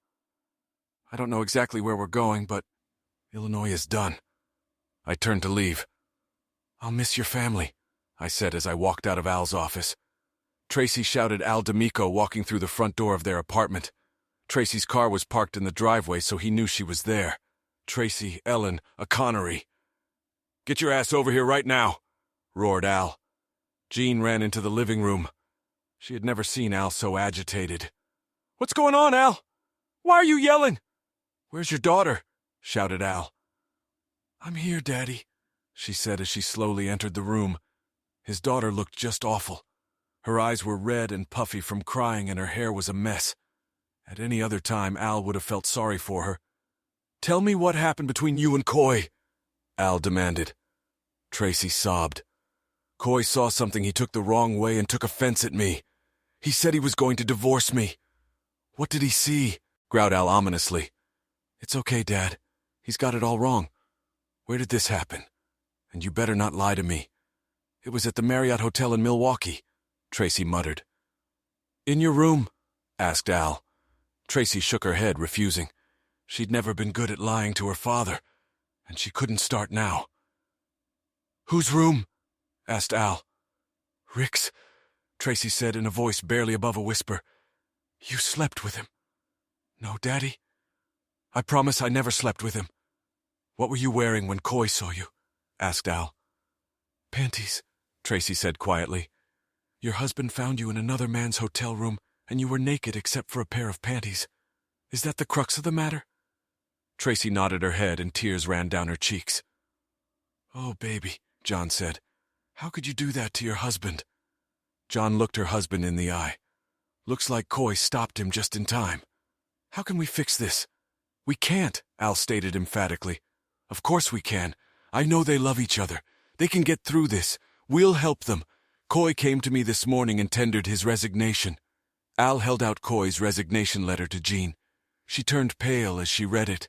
I don't know exactly where we're going, but Illinois is done. I turned to leave. I'll miss your family, I said as I walked out of Al's office. Tracy shouted Al D'Amico walking through the front door of their apartment. Tracy's car was parked in the driveway, so he knew she was there. Tracy, Ellen, a Connery. Get your ass over here right now, roared Al. Jean ran into the living room. She had never seen Al so agitated. What's going on, Al? Why are you yelling? Where's your daughter? Shouted Al. I'm here, Daddy, she said as she slowly entered the room. His daughter looked just awful. Her eyes were red and puffy from crying, and her hair was a mess. At any other time, Al would have felt sorry for her. Tell me what happened between you and Coy, Al demanded. Tracy sobbed. Coy saw something he took the wrong way and took offense at me. He said he was going to divorce me. What did he see? Growled Al ominously. It's okay, Dad. He's got it all wrong. Where did this happen? And you better not lie to me. It was at the Marriott Hotel in Milwaukee, Tracy muttered. In your room? Asked Al. Tracy shook her head, refusing. She'd never been good at lying to her father, and she couldn't start now. Whose room? Asked Al. Rick's, Tracy said in a voice barely above a whisper. You slept with him. No, Daddy. I promise I never slept with him. What were you wearing when Coy saw you? Asked Al. Panties, Tracy said quietly. Your husband found you in another man's hotel room, and you were naked except for a pair of panties. Is that the crux of the matter? Tracy nodded her head and tears ran down her cheeks. Oh, baby, John said. How could you do that to your husband? John looked her husband in the eye. Looks like Coy stopped him just in time. How can we fix this? We can't, Al stated emphatically. Of course we can. I know they love each other. They can get through this. We'll help them. Coy came to me this morning and tendered his resignation. Al held out Coy's resignation letter to Jean. She turned pale as she read it.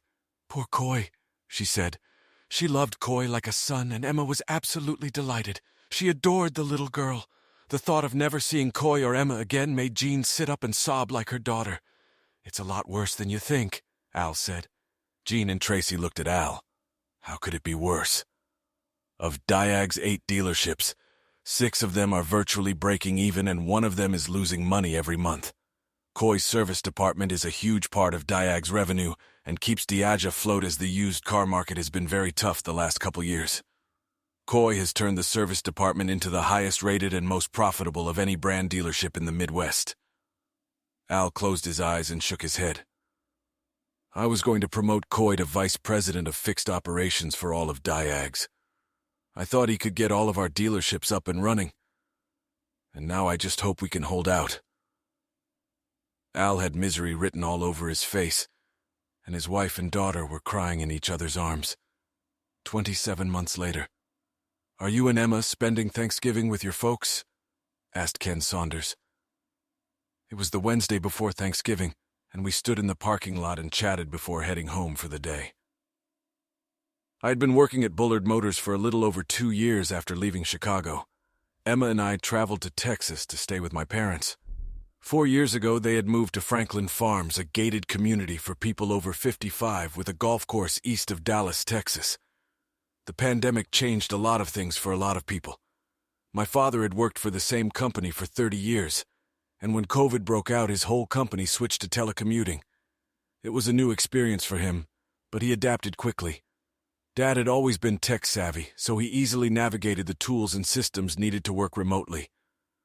Poor Coy, she said. She loved Coy like a son, and Emma was absolutely delighted. She adored the little girl. The thought of never seeing Coy or Emma again made Jean sit up and sob like her daughter. It's a lot worse than you think, Al said. Jean and Tracy looked at Al. How could it be worse? Of Diag's 8 dealerships, 6 of them are virtually breaking even, and 1 of them is losing money every month. Coy's service department is a huge part of Diag's revenue and keeps Diage afloat as the used car market has been very tough the last couple years. Coy has turned the service department into the highest rated and most profitable of any brand dealership in the Midwest. Al closed his eyes and shook his head. I was going to promote Coy to vice president of fixed operations for all of Diag's. I thought he could get all of our dealerships up and running. And now I just hope we can hold out. Al had misery written all over his face, and his wife and daughter were crying in each other's arms. 27 months later. Are you and Emma spending Thanksgiving with your folks? Asked Ken Saunders. It was the Wednesday before Thanksgiving, and we stood in the parking lot and chatted before heading home for the day. I had been working at Bullard Motors for a little over 2 years after leaving Chicago. Emma and I traveled to Texas to stay with my parents. 4 years ago, they had moved to Franklin Farms, a gated community for people over 55 with a golf course east of Dallas, Texas. The pandemic changed a lot of things for a lot of people. My father had worked for the same company for 30 years, and when COVID broke out, his whole company switched to telecommuting. It was a new experience for him, but he adapted quickly. Dad had always been tech-savvy, so he easily navigated the tools and systems needed to work remotely.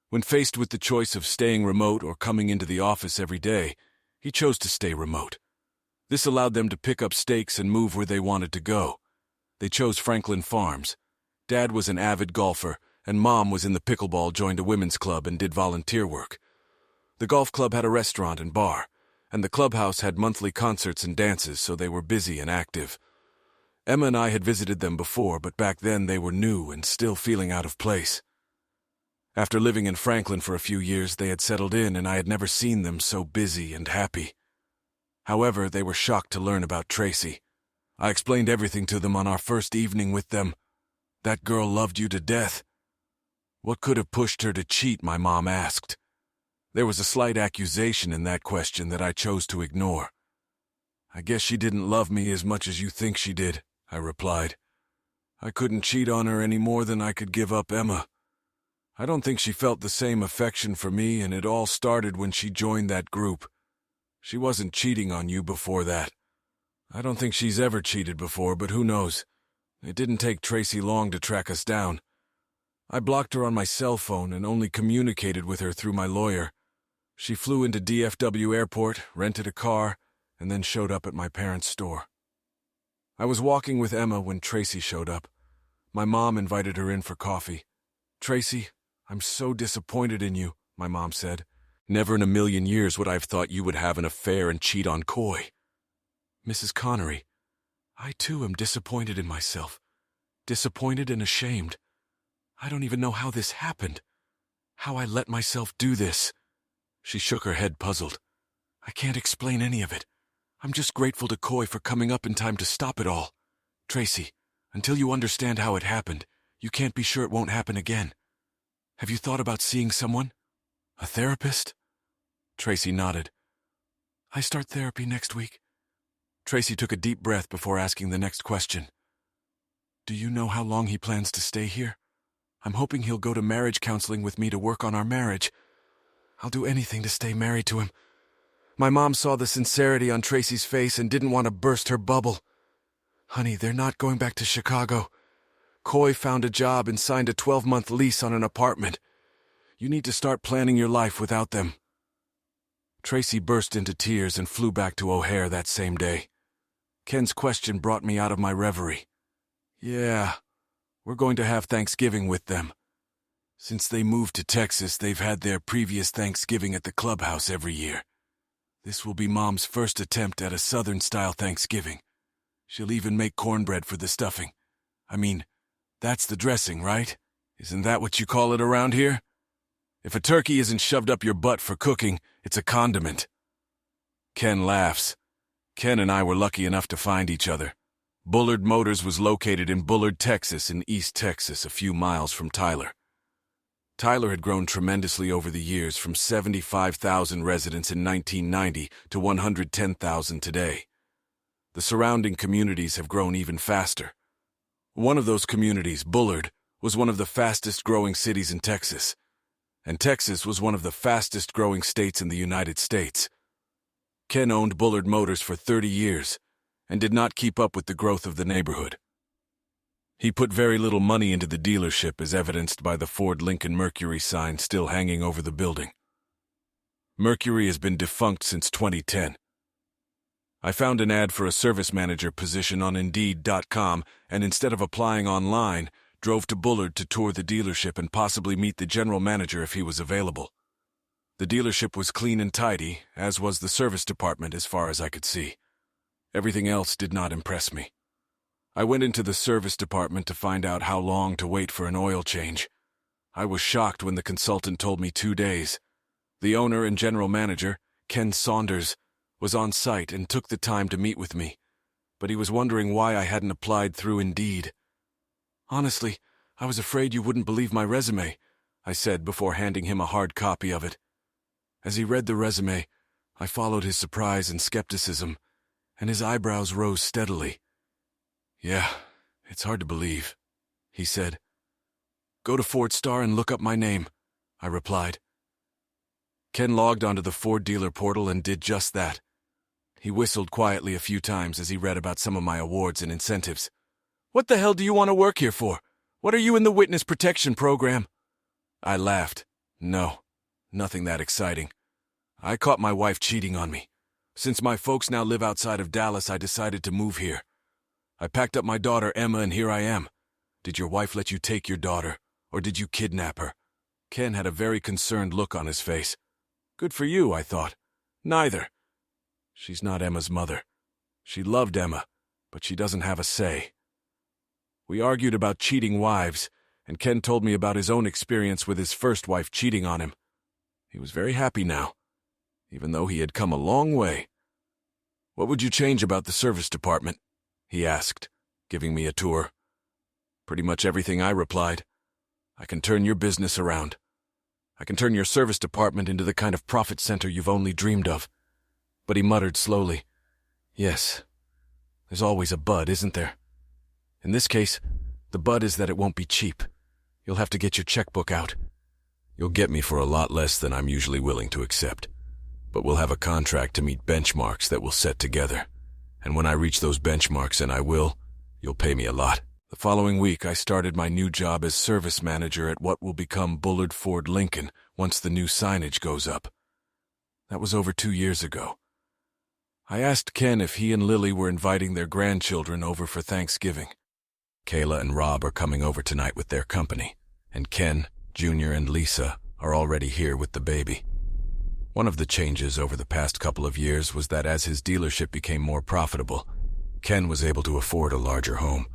When faced with the choice of staying remote or coming into the office every day, he chose to stay remote. This allowed them to pick up stakes and move where they wanted to go. They chose Franklin Farms. Dad was an avid golfer, and Mom was in the pickleball, joined a women's club, and did volunteer work. The golf club had a restaurant and bar, and the clubhouse had monthly concerts and dances, so they were busy and active. Emma and I had visited them before, but back then they were new and still feeling out of place. After living in Franklin for a few years, they had settled in, and I had never seen them so busy and happy. However, they were shocked to learn about Tracy. I explained everything to them on our first evening with them. That girl loved you to death. What could have pushed her to cheat, my mom asked. There was a slight accusation in that question that I chose to ignore. I guess she didn't love me as much as you think she did, I replied. I couldn't cheat on her any more than I could give up Emma. I don't think she felt the same affection for me, and it all started when she joined that group. She wasn't cheating on you before that. I don't think she's ever cheated before, but who knows? It didn't take Tracy long to track us down. I blocked her on my cell phone and only communicated with her through my lawyer. She flew into DFW Airport, rented a car, and then showed up at my parents' store. I was walking with Emma when Tracy showed up. My mom invited her in for coffee. "Tracy, I'm so disappointed in you," my mom said. "Never in a million years would I have thought you would have an affair and cheat on Coy." "Mrs. Connery, I too am disappointed in myself. Disappointed and ashamed. I don't even know how this happened. How I let myself do this." She shook her head, puzzled. "I can't explain any of it. I'm just grateful to Coy for coming up in time to stop it all. Tracy, until you understand how it happened, you can't be sure it won't happen again. Have you thought about seeing someone? A therapist?" Tracy nodded. "I start therapy next week." Tracy took a deep breath before asking the next question. "Do you know how long he plans to stay here? I'm hoping he'll go to marriage counseling with me to work on our marriage. I'll do anything to stay married to him." My mom saw the sincerity on Tracy's face and didn't want to burst her bubble. "Honey, they're not going back to Chicago. Coy found a job and signed a 12-month lease on an apartment. You need to start planning your life without them." Tracy burst into tears and flew back to O'Hare that same day. Ken's question brought me out of my reverie. "Yeah, we're going to have Thanksgiving with them. Since they moved to Texas, they've had their previous Thanksgiving at the clubhouse every year. This will be Mom's first attempt at a Southern-style Thanksgiving. She'll even make cornbread for the stuffing. I mean, that's the dressing, right? Isn't that what you call it around here? If a turkey isn't shoved up your butt for cooking, it's a condiment." Ken laughs. Ken and I were lucky enough to find each other. Bullard Motors was located in Bullard, Texas, in East Texas, a few miles from Tyler. Tyler had grown tremendously over the years, from 75,000 residents in 1990 to 110,000 today. The surrounding communities have grown even faster. One of those communities, Bullard, was one of the fastest-growing cities in Texas. And Texas was one of the fastest-growing states in the United States. Ken owned Bullard Motors for 30 years and did not keep up with the growth of the neighborhood. He put very little money into the dealership, as evidenced by the Ford Lincoln Mercury sign still hanging over the building. Mercury has been defunct since 2010. I found an ad for a service manager position on Indeed.com, and instead of applying online, drove to Bullard to tour the dealership and possibly meet the general manager if he was available. The dealership was clean and tidy, as was the service department as far as I could see. Everything else did not impress me. I went into the service department to find out how long to wait for an oil change. I was shocked when the consultant told me 2 days. The owner and general manager, Ken Saunders, was on site and took the time to meet with me, but he was wondering why I hadn't applied through Indeed. "Honestly, I was afraid you wouldn't believe my resume," I said before handing him a hard copy of it. As he read the resume, I followed his surprise and skepticism, and his eyebrows rose steadily. "Yeah, it's hard to believe," he said. "Go to Ford Star and look up my name," I replied. Ken logged onto the Ford dealer portal and did just that. He whistled quietly a few times as he read about some of my awards and incentives. "What the hell do you want to work here for? What are you in the witness protection program?" I laughed. "No, nothing that exciting. I caught my wife cheating on me. Since my folks now live outside of Dallas, I decided to move here. I packed up my daughter Emma and here I am. Did your wife let you take your daughter, or did you kidnap her?" Ken had a very concerned look on his face. "Good for you," I thought. "Neither. She's not Emma's mother. She loved Emma, but she doesn't have a say." We argued about cheating wives, and Ken told me about his own experience with his first wife cheating on him. He was very happy now, even though he had come a long way. "What would you change about the service department?" he asked, giving me a tour. "Pretty much everything," I replied. "I can turn your business around. I can turn your service department into the kind of profit center you've only dreamed of." But he muttered slowly, Yes. There's always a but, isn't there? In this case, the but is that it won't be cheap. You'll have to get your checkbook out. You'll get me for a lot less than I'm usually willing to accept. But we'll have a contract to meet benchmarks that we'll set together. And when I reach those benchmarks, and I will, you'll pay me a lot. The following week, I started my new job as service manager at what will become Bullard Ford Lincoln once the new signage goes up. That was over 2 years ago. I asked Ken if he and Lily were inviting their grandchildren over for Thanksgiving. Kayla and Rob are coming over tonight with their company, and Ken, Junior, and Lisa are already here with the baby. One of the changes over the past couple of years was that as his dealership became more profitable, Ken was able to afford a larger home.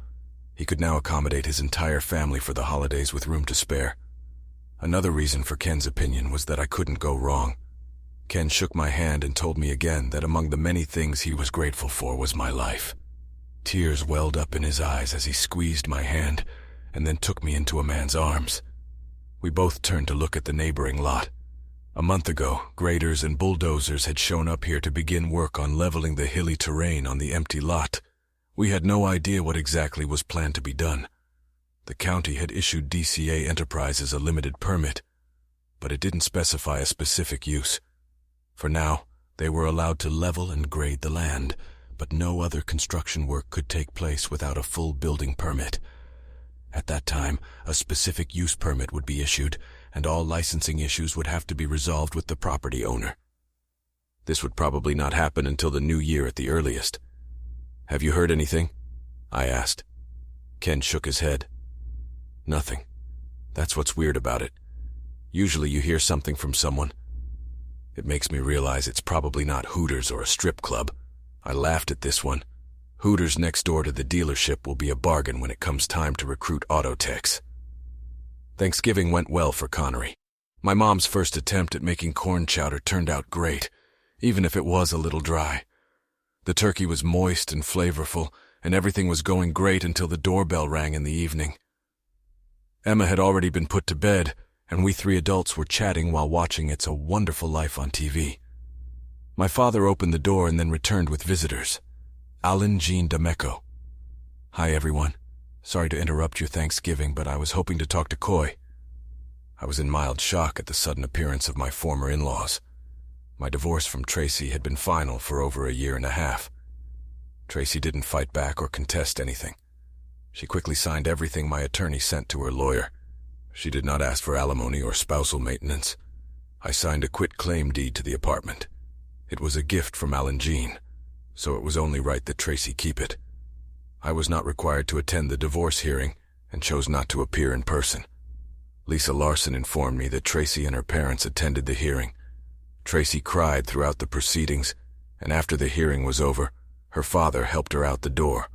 He could now accommodate his entire family for the holidays with room to spare. Another reason for Ken's opinion was that I couldn't go wrong. Ken shook my hand and told me again that among the many things he was grateful for was my life. Tears welled up in his eyes as he squeezed my hand and then took me into a man's arms. We both turned to look at the neighboring lot. A month ago, graders and bulldozers had shown up here to begin work on leveling the hilly terrain on the empty lot. We had no idea what exactly was planned to be done. The county had issued DCA Enterprises a limited permit, but it didn't specify a specific use. For now, they were allowed to level and grade the land, but no other construction work could take place without a full building permit. At that time, a specific use permit would be issued, and all licensing issues would have to be resolved with the property owner. This would probably not happen until the new year at the earliest. "Have you heard anything?" I asked. Ken shook his head. "Nothing. That's what's weird about it. Usually you hear something from someone. It makes me realize it's probably not Hooters or a strip club." I laughed at this one. Hooters next door to the dealership will be a bargain when it comes time to recruit auto techs. Thanksgiving went well for Connery. My mom's first attempt at making corn chowder turned out great, even if it was a little dry. The turkey was moist and flavorful, and everything was going great until the doorbell rang in the evening. Emma had already been put to bed, and we 3 adults were chatting while watching It's a Wonderful Life on TV. My father opened the door and then returned with visitors. Alan Jean D'Ameco. "Hi, everyone. Sorry to interrupt your Thanksgiving, but I was hoping to talk to Coy." I was in mild shock at the sudden appearance of my former in-laws. My divorce from Tracy had been final for over a year and a half. Tracy didn't fight back or contest anything. She quickly signed everything my attorney sent to her lawyer. She did not ask for alimony or spousal maintenance. I signed a quit-claim deed to the apartment. It was a gift from Alan Jean, so it was only right that Tracy keep it. I was not required to attend the divorce hearing and chose not to appear in person. Lisa Larson informed me that Tracy and her parents attended the hearing. Tracy cried throughout the proceedings, and after the hearing was over, her father helped her out the door.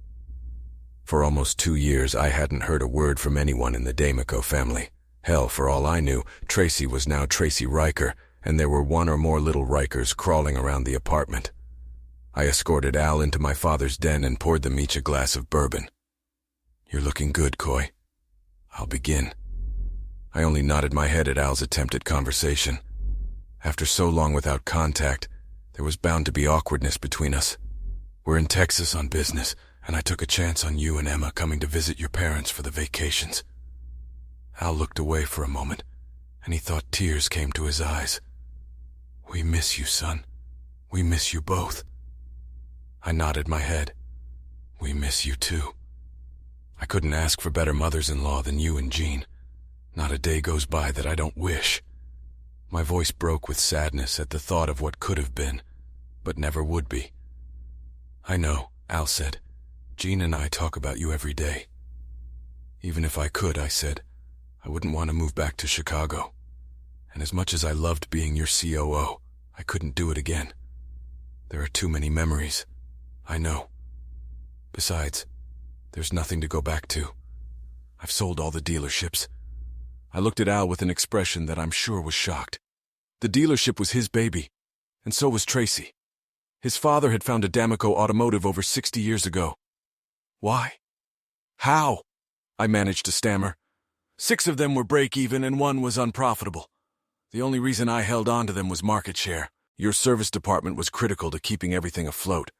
For almost 2 years, I hadn't heard a word from anyone in the D'Ameco family. Hell, for all I knew, Tracy was now Tracy Riker, and there were 1 or more little Rikers crawling around the apartment. I escorted Al into my father's den and poured them each a glass of bourbon. "You're looking good, Coy. I'll begin." I only nodded my head at Al's attempt at conversation. After so long without contact, there was bound to be awkwardness between us. "We're in Texas on business, and I took a chance on you and Emma coming to visit your parents for the vacations." Al looked away for a moment, and he thought tears came to his eyes. "We miss you, son. We miss you both." I nodded my head. "We miss you too. I couldn't ask for better mothers-in-law than you and Jean. Not a day goes by that I don't wish." My voice broke with sadness at the thought of what could have been, but never would be. "I know," Al said. "Jean and I talk about you every day." "Even if I could," I said, "I wouldn't want to move back to Chicago. And as much as I loved being your COO, I couldn't do it again. There are too many memories. I know. Besides, there's nothing to go back to. I've sold all the dealerships." I looked at Al with an expression that I'm sure was shocked. The dealership was his baby, and so was Tracy. His father had founded D'Ameco Automotive over 60 years ago. "Why? How?" I managed to stammer. 6 of them were break-even and 1 was unprofitable. The only reason I held on to them was market share. Your service department was critical to keeping everything afloat.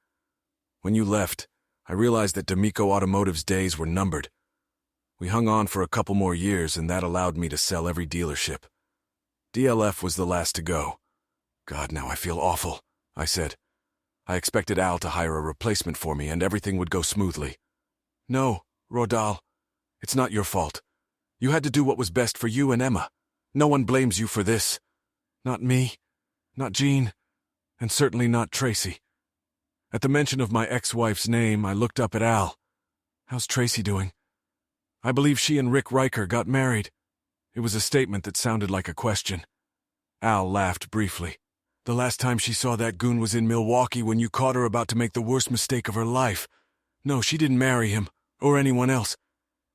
When you left, I realized that D'Amico Automotive's days were numbered. We hung on for a couple more years, and that allowed me to sell every dealership. DLF was the last to go. God, now I feel awful, I said. I expected Al to hire a replacement for me and everything would go smoothly. No, Rodal, it's not your fault. You had to do what was best for you and Emma. No one blames you for this. Not me, not Jean, and certainly not Tracy. At the mention of my ex-wife's name, I looked up at Al. How's Tracy doing? I believe she and Rick Riker got married. It was a statement that sounded like a question. Al laughed briefly. The last time she saw that goon was in Milwaukee when you caught her about to make the worst mistake of her life. No, she didn't marry him, or anyone else.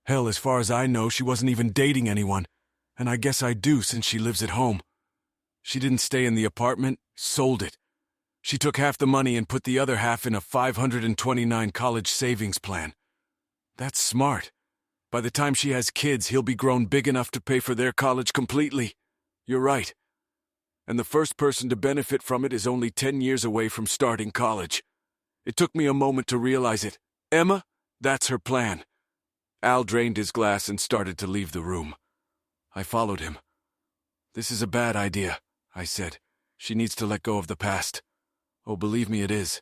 Hell, as far as I know, she wasn't even dating anyone. And I guess I do since she lives at home. She didn't stay in the apartment, sold it. She took half the money and put the other half in a 529 college savings plan. That's smart. By the time she has kids, he'll be grown big enough to pay for their college completely. You're right. And the first person to benefit from it is only 10 years away from starting college. It took me a moment to realize it. Emma, that's her plan. Al drained his glass and started to leave the room. I followed him. This is a bad idea, I said. She needs to let go of the past. Oh, believe me, it is.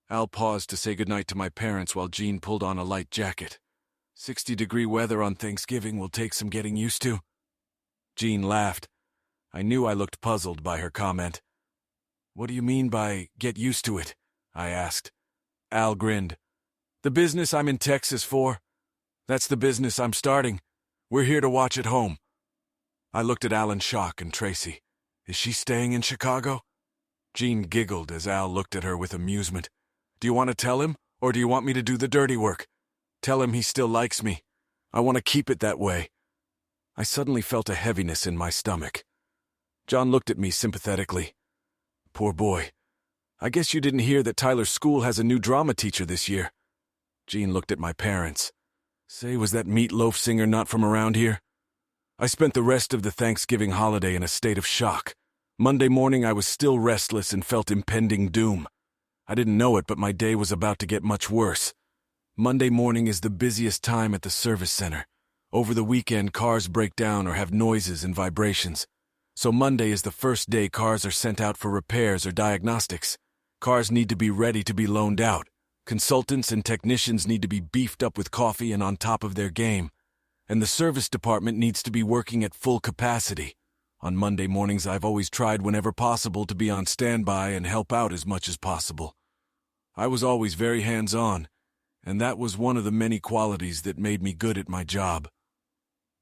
Al paused to say goodnight to my parents while Jean pulled on a light jacket. 60-degree weather on Thanksgiving will take some getting used to. Jean laughed. I knew I looked puzzled by her comment. What do you mean by get used to it? I asked. Al grinned. The business I'm in Texas for. That's the business I'm starting. We're here to watch at home. I looked at Al in shock and Tracy. Is she staying in Chicago? Jean giggled as Al looked at her with amusement. Do you want to tell him, or do you want me to do the dirty work? Tell him he still likes me. I want to keep it that way. I suddenly felt a heaviness in my stomach. John looked at me sympathetically. Poor boy. I guess you didn't hear that Tyler's school has a new drama teacher this year. Jean looked at my parents. Say, was that meatloaf singer not from around here? I spent the rest of the Thanksgiving holiday in a state of shock. Monday morning I was still restless and felt impending doom. I didn't know it, but my day was about to get much worse. Monday morning is the busiest time at the service center. Over the weekend, cars break down or have noises and vibrations. So Monday is the first day cars are sent out for repairs or diagnostics. Cars need to be ready to be loaned out. Consultants and technicians need to be beefed up with coffee and on top of their game. And the service department needs to be working at full capacity. On Monday mornings, I've always tried whenever possible to be on standby and help out as much as possible. I was always very hands-on, and that was one of the many qualities that made me good at my job.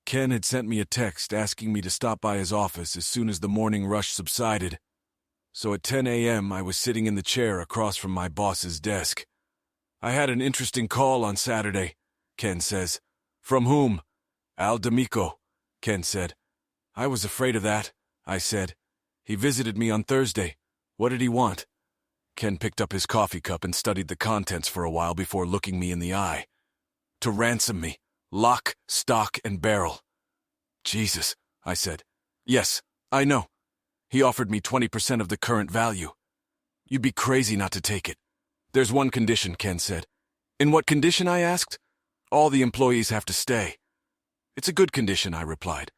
Ken had sent me a text asking me to stop by his office as soon as the morning rush subsided. So at 10 a.m., I was sitting in the chair across from my boss's desk. I had an interesting call on Saturday, Ken says. From whom? Al D'Amico, Ken said. I was afraid of that, I said. He visited me on Thursday. What did he want? Ken picked up his coffee cup and studied the contents for a while before looking me in the eye. To ransom me. Lock, stock, and barrel. Jesus, I said. Yes, I know. He offered me 20% of the current value. You'd be crazy not to take it. There's one condition, Ken said. In what condition, I asked? All the employees have to stay. It's a good condition, I replied.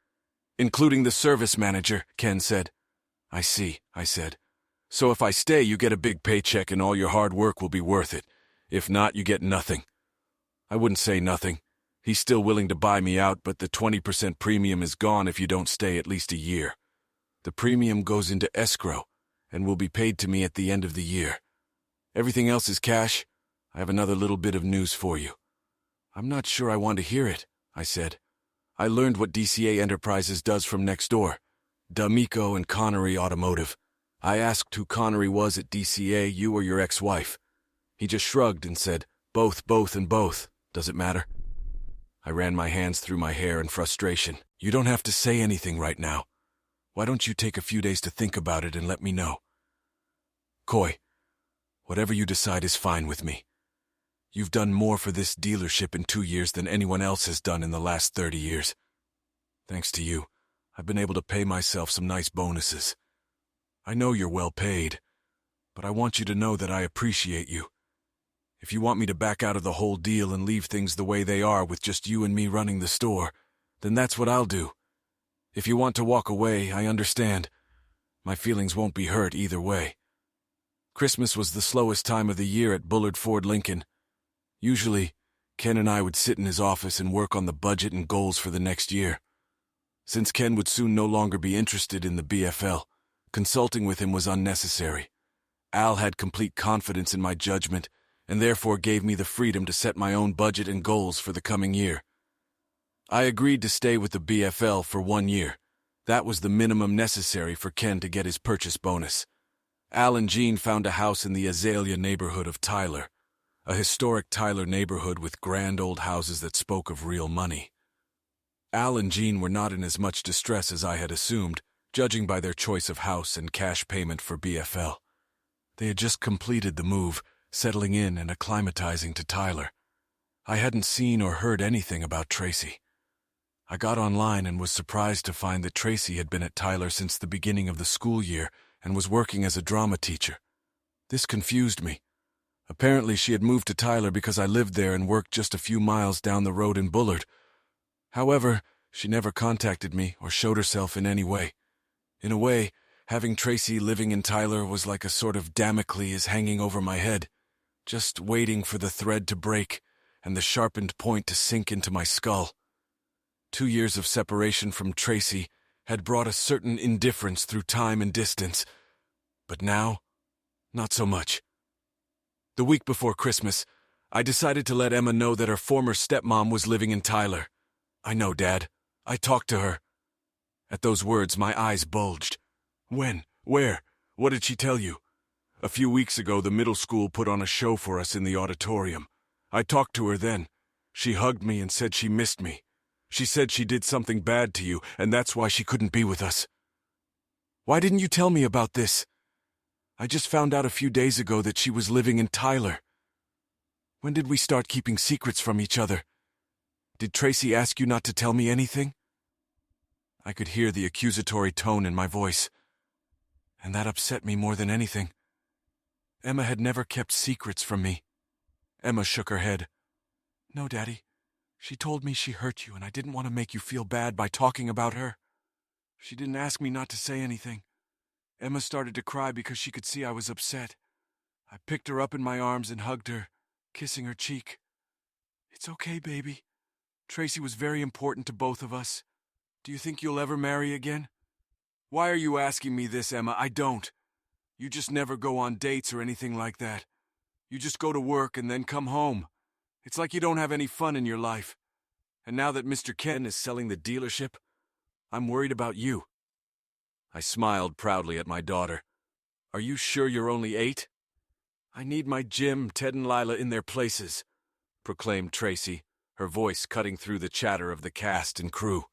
Including the service manager, Ken said. I see, I said. So if I stay, you get a big paycheck and all your hard work will be worth it. If not, you get nothing. I wouldn't say nothing. He's still willing to buy me out, but the 20% premium is gone if you don't stay at least a year. The premium goes into escrow and will be paid to me at the end of the year. Everything else is cash. I have another little bit of news for you. I'm not sure I want to hear it, I said. I learned what DCA Enterprises does from next door. D'Amico and Connery Automotive. I asked who Connery was at DCA, you or your ex-wife. He just shrugged and said, both, and both. Does it matter? I ran my hands through my hair in frustration. You don't have to say anything right now. Why don't you take a few days to think about it and let me know? Coy, whatever you decide is fine with me. You've done more for this dealership in 2 years than anyone else has done in the last 30 years. Thanks to you, I've been able to pay myself some nice bonuses. I know you're well paid, but I want you to know that I appreciate you. If you want me to back out of the whole deal and leave things the way they are with just you and me running the store, then that's what I'll do. If you want to walk away, I understand. My feelings won't be hurt either way. Christmas was the slowest time of the year at Bullard Ford Lincoln. Usually, Ken and I would sit in his office and work on the budget and goals for the next year. Since Ken would soon no longer be interested in the BFL, consulting with him was unnecessary. Al had complete confidence in my judgment and therefore gave me the freedom to set my own budget and goals for the coming year. I agreed to stay with the BFL for 1 year. That was the minimum necessary for Ken to get his purchase bonus. Al and Jean found a house in the Azalea neighborhood of Tyler, a historic Tyler neighborhood with grand old houses that spoke of real money. Al and Jean were not in as much distress as I had assumed, judging by their choice of house and cash payment for BFL. They had just completed the move, settling in and acclimatizing to Tyler. I hadn't seen or heard anything about Tracy. I got online and was surprised to find that Tracy had been at Tyler since the beginning of the school year and was working as a drama teacher. This confused me. Apparently she had moved to Tyler because I lived there and worked just a few miles down the road in Bullard. However, she never contacted me or showed herself in any way. In a way, having Tracy living in Tyler was like a sort of Damocles hanging over my head, just waiting for the thread to break and the sharpened point to sink into my skull. 2 years of separation from Tracy had brought a certain indifference through time and distance, but now, not so much. The week before Christmas, I decided to let Emma know that her former stepmom was living in Tyler. I know, Dad. I talked to her. At those words, my eyes bulged. When? Where? What did she tell you? A few weeks ago, the middle school put on a show for us in the auditorium. I talked to her then. She hugged me and said she missed me. She said she did something bad to you, and that's why she couldn't be with us. Why didn't you tell me about this? I just found out a few days ago that she was living in Tyler. When did we start keeping secrets from each other? Did Tracy ask you not to tell me anything? I could hear the accusatory tone in my voice, and that upset me more than anything. Emma had never kept secrets from me. Emma shook her head. No, Daddy. She told me she hurt you, and I didn't want to make you feel bad by talking about her. She didn't ask me not to say anything. Emma started to cry because she could see I was upset. I picked her up in my arms and hugged her, kissing her cheek. It's okay, baby. Tracy was very important to both of us. Do you think you'll ever marry again? Why are you asking me this, Emma? I don't. You just never go on dates or anything like that. You just go to work and then come home. It's like you don't have any fun in your life. And now that Mr. Ken is selling the dealership, I'm worried about you. I smiled proudly at my daughter. Are you sure you're only 8? I need my Jim, Ted, and Lila in their places, proclaimed Tracy, her voice cutting through the chatter of the cast and crew.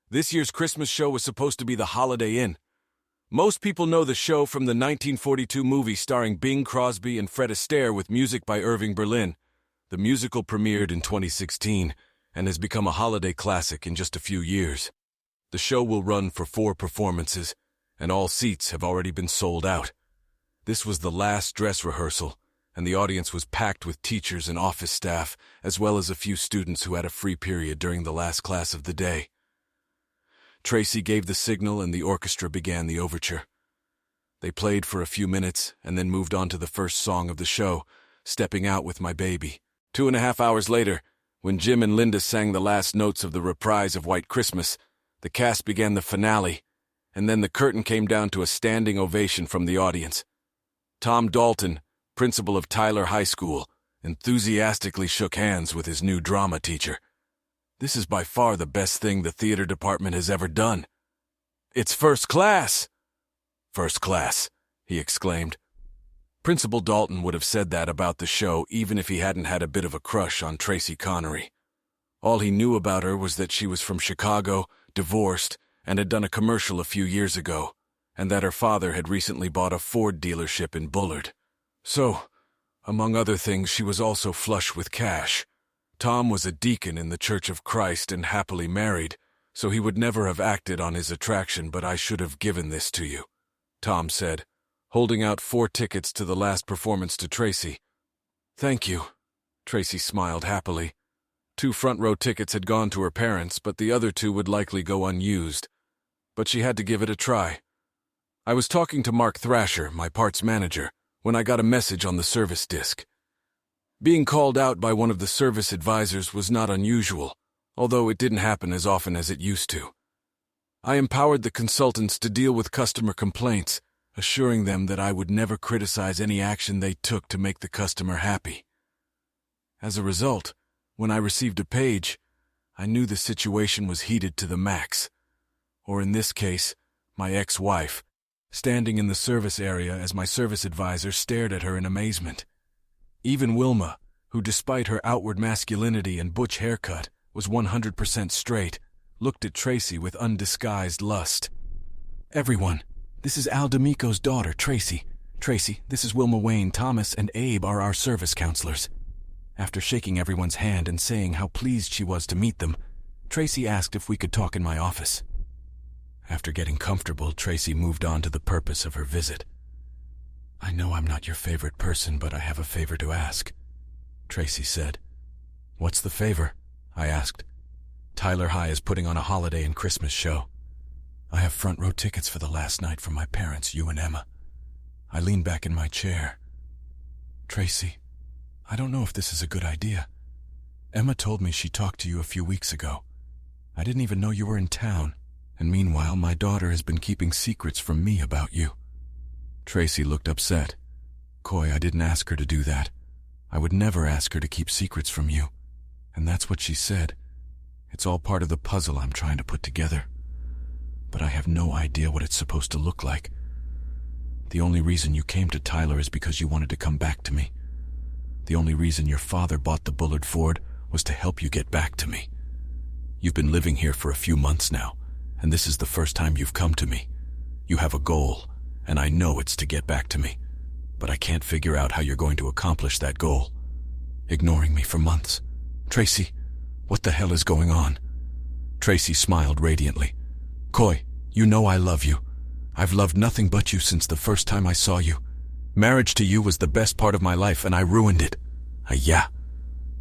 This year's Christmas show was supposed to be the Holiday Inn. Most people know the show from the 1942 movie starring Bing Crosby and Fred Astaire with music by Irving Berlin. The musical premiered in 2016 and has become a holiday classic in just a few years. The show will run for 4 performances, and all seats have already been sold out. This was the last dress rehearsal, and the audience was packed with teachers and office staff, as well as a few students who had a free period during the last class of the day. Tracy gave the signal and the orchestra began the overture. They played for a few minutes and then moved on to the first song of the show, Stepping Out with My Baby. 2.5 hours later, when Jim and Linda sang the last notes of the reprise of White Christmas, the cast began the finale, and then the curtain came down to a standing ovation from the audience. Tom Dalton, principal of Tyler High School, enthusiastically shook hands with his new drama teacher. This is by far the best thing the theater department has ever done. It's first class! First class, he exclaimed. Principal Dalton would have said that about the show even if he hadn't had a bit of a crush on Tracy Connery. All he knew about her was that she was from Chicago, divorced, and had done a commercial a few years ago, and that her father had recently bought a Ford dealership in Bullard. So, among other things, she was also flush with cash. Tom was a deacon in the Church of Christ and happily married, so he would never have acted on his attraction, but I should have given this to you, Tom said, holding out 4 tickets to the last performance to Tracy. Thank you. Tracy smiled happily. 2 front-row tickets had gone to her parents, but the other 2 would likely go unused. But she had to give it a try. I was talking to Mark Thrasher, my parts manager, when I got a message on the service disc. Being called out by one of the service advisors was not unusual, although it didn't happen as often as it used to. I empowered the consultants to deal with customer complaints, assuring them that I would never criticize any action they took to make the customer happy. As a result, when I received a page, I knew the situation was heated to the max. Or in this case, my ex-wife, standing in the service area as my service advisor stared at her in amazement. Even Wilma, who despite her outward masculinity and butch haircut, was 100% straight, looked at Tracy with undisguised lust. "Everyone, this is Al D'Amico's daughter, Tracy. Tracy, this is Wilma Wayne. Thomas and Abe are our service counselors." After shaking everyone's hand and saying how pleased she was to meet them, Tracy asked if we could talk in my office. After getting comfortable, Tracy moved on to the purpose of her visit. "I know I'm not your favorite person, but I have a favor to ask," Tracy said. "What's the favor?" I asked. "Tyler High is putting on a holiday and Christmas show. I have front-row tickets for the last night from my parents, you and Emma." I leaned back in my chair. "Tracy, I don't know if this is a good idea. Emma told me she talked to you a few weeks ago. I didn't even know you were in town, and meanwhile my daughter has been keeping secrets from me about you." Tracy looked upset. "Coy, I didn't ask her to do that. I would never ask her to keep secrets from you. And that's what she said. It's all part of the puzzle I'm trying to put together. But I have no idea what it's supposed to look like. The only reason you came to Tyler is because you wanted to come back to me. The only reason your father bought the Bullard Ford was to help you get back to me. You've been living here for a few months now, and this is the first time you've come to me. You have a goal, and I know it's to get back to me, but I can't figure out how you're going to accomplish that goal. Ignoring me for months. Tracy, what the hell is going on?" Tracy smiled radiantly. "Coy, you know I love you. I've loved nothing but you since the first time I saw you. Marriage to you was the best part of my life, and I ruined it. Yeah.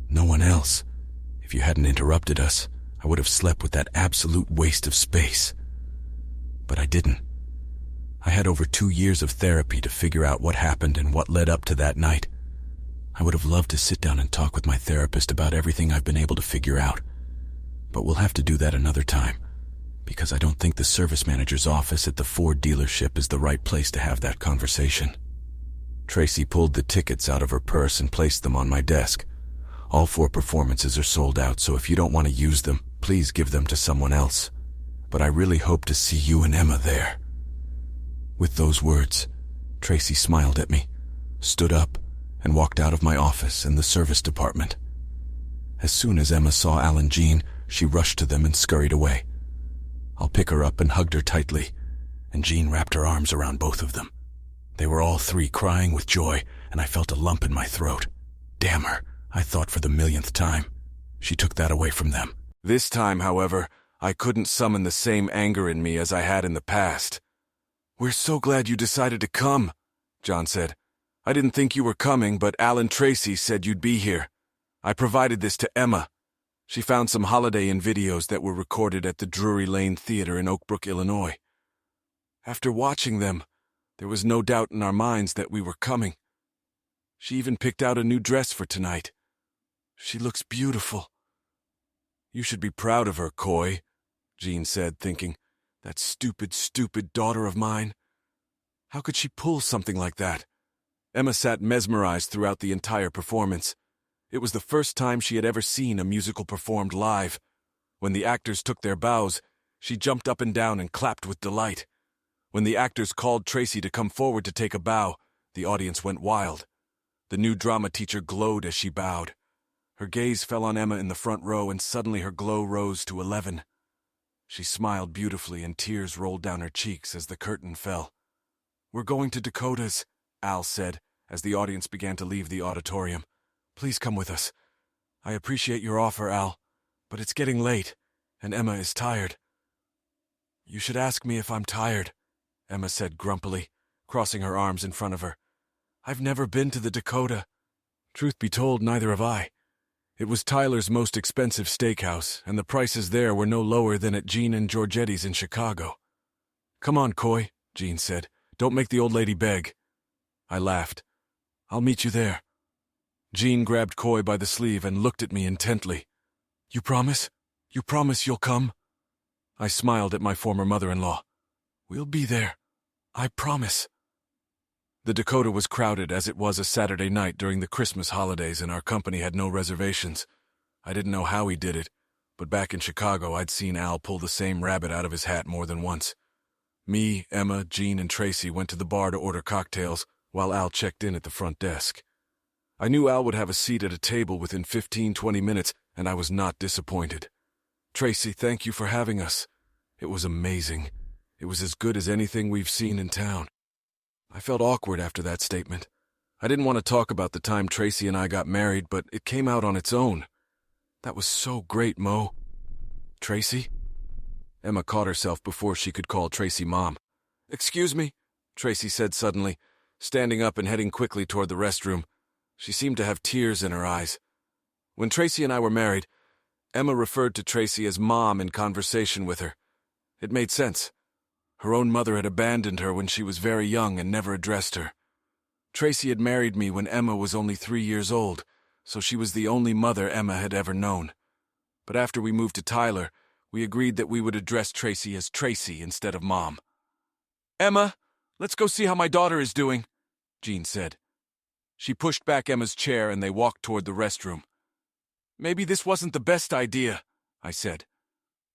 No one else. If you hadn't interrupted us, I would have slept with that absolute waste of space. But I didn't. I had over 2 years of therapy to figure out what happened and what led up to that night. I would have loved to sit down and talk with my therapist about everything I've been able to figure out. But we'll have to do that another time, because I don't think the service manager's office at the Ford dealership is the right place to have that conversation." Tracy pulled the tickets out of her purse and placed them on my desk. "All 4 performances are sold out, so if you don't want to use them, please give them to someone else. But I really hope to see you and Emma there." With those words, Tracy smiled at me, stood up, and walked out of my office in the service department. As soon as Emma saw Al and Jean, she rushed to them and scurried away. I'll pick her up and hugged her tightly, and Jean wrapped her arms around both of them. They were all 3 crying with joy, and I felt a lump in my throat. Damn her, I thought for the millionth time. She took that away from them. This time, however, I couldn't summon the same anger in me as I had in the past. "We're so glad you decided to come," John said. "I didn't think you were coming, but Al and Tracy said you'd be here. I provided this to Emma. She found some Holiday Inn videos that were recorded at the Drury Lane Theater in Oak Brook, Illinois. After watching them, there was no doubt in our minds that we were coming. She even picked out a new dress for tonight. She looks beautiful." "You should be proud of her, Coy," Jean said, thinking, "That stupid daughter of mine. How could she pull something like that?" Emma sat mesmerized throughout the entire performance. It was the first time she had ever seen a musical performed live. When the actors took their bows, she jumped up and down and clapped with delight. When the actors called Tracy to come forward to take a bow, the audience went wild. The new drama teacher glowed as she bowed. Her gaze fell on Emma in the front row, and suddenly her glow rose to 11. She smiled beautifully, and tears rolled down her cheeks as the curtain fell. "We're going to Dakota's," Al said, as the audience began to leave the auditorium. "Please come with us. I appreciate your offer, Al, but it's getting late, and Emma is tired." "You should ask me if I'm tired," Emma said grumpily, crossing her arms in front of her. "I've never been to the Dakota." Truth be told, neither have I. It was Tyler's most expensive steakhouse, and the prices there were no lower than at Jean and Giorgetti's in Chicago. "Come on, Coy," Jean said. "Don't make the old lady beg." I laughed. "I'll meet you there." Jean grabbed Coy by the sleeve and looked at me intently. "You promise? You promise you'll come?" I smiled at my former mother-in-law. "We'll be there. I promise." The Dakota was crowded as it was a Saturday night during the Christmas holidays, and our company had no reservations. I didn't know how he did it, but back in Chicago I'd seen Al pull the same rabbit out of his hat more than once. Me, Emma, Jean, and Tracy went to the bar to order cocktails, while Al checked in at the front desk. I knew Al would have a seat at a table within 15-20 minutes, and I was not disappointed. "Tracy, thank you for having us. It was amazing. It was as good as anything we've seen in town." I felt awkward after that statement. I didn't want to talk about the time Tracy and I got married, but it came out on its own. "That was so great, Mo." "Tracy?" Emma caught herself before she could call Tracy Mom. "Excuse me," Tracy said suddenly, standing up and heading quickly toward the restroom. She seemed to have tears in her eyes. When Tracy and I were married, Emma referred to Tracy as Mom in conversation with her. It made sense. Her own mother had abandoned her when she was very young and never addressed her. Tracy had married me when Emma was only 3 years old, so she was the only mother Emma had ever known. But after we moved to Tyler, we agreed that we would address Tracy as Tracy instead of Mom. "Emma, let's go see how my daughter is doing," Jean said. She pushed back Emma's chair and they walked toward the restroom. "Maybe this wasn't the best idea," I said.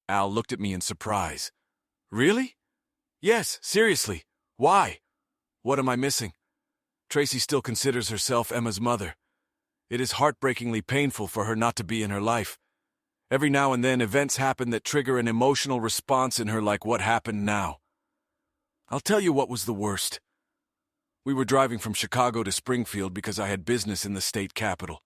Al looked at me in surprise. "Really?" "Yes, seriously. Why? What am I missing?" Tracy still considers herself Emma's mother. It is heartbreakingly painful for her not to be in her life. Every now and then events happen that trigger an emotional response in her like what happened now. I'll tell you what was the worst. We were driving from Chicago to Springfield because I had business in the state capital.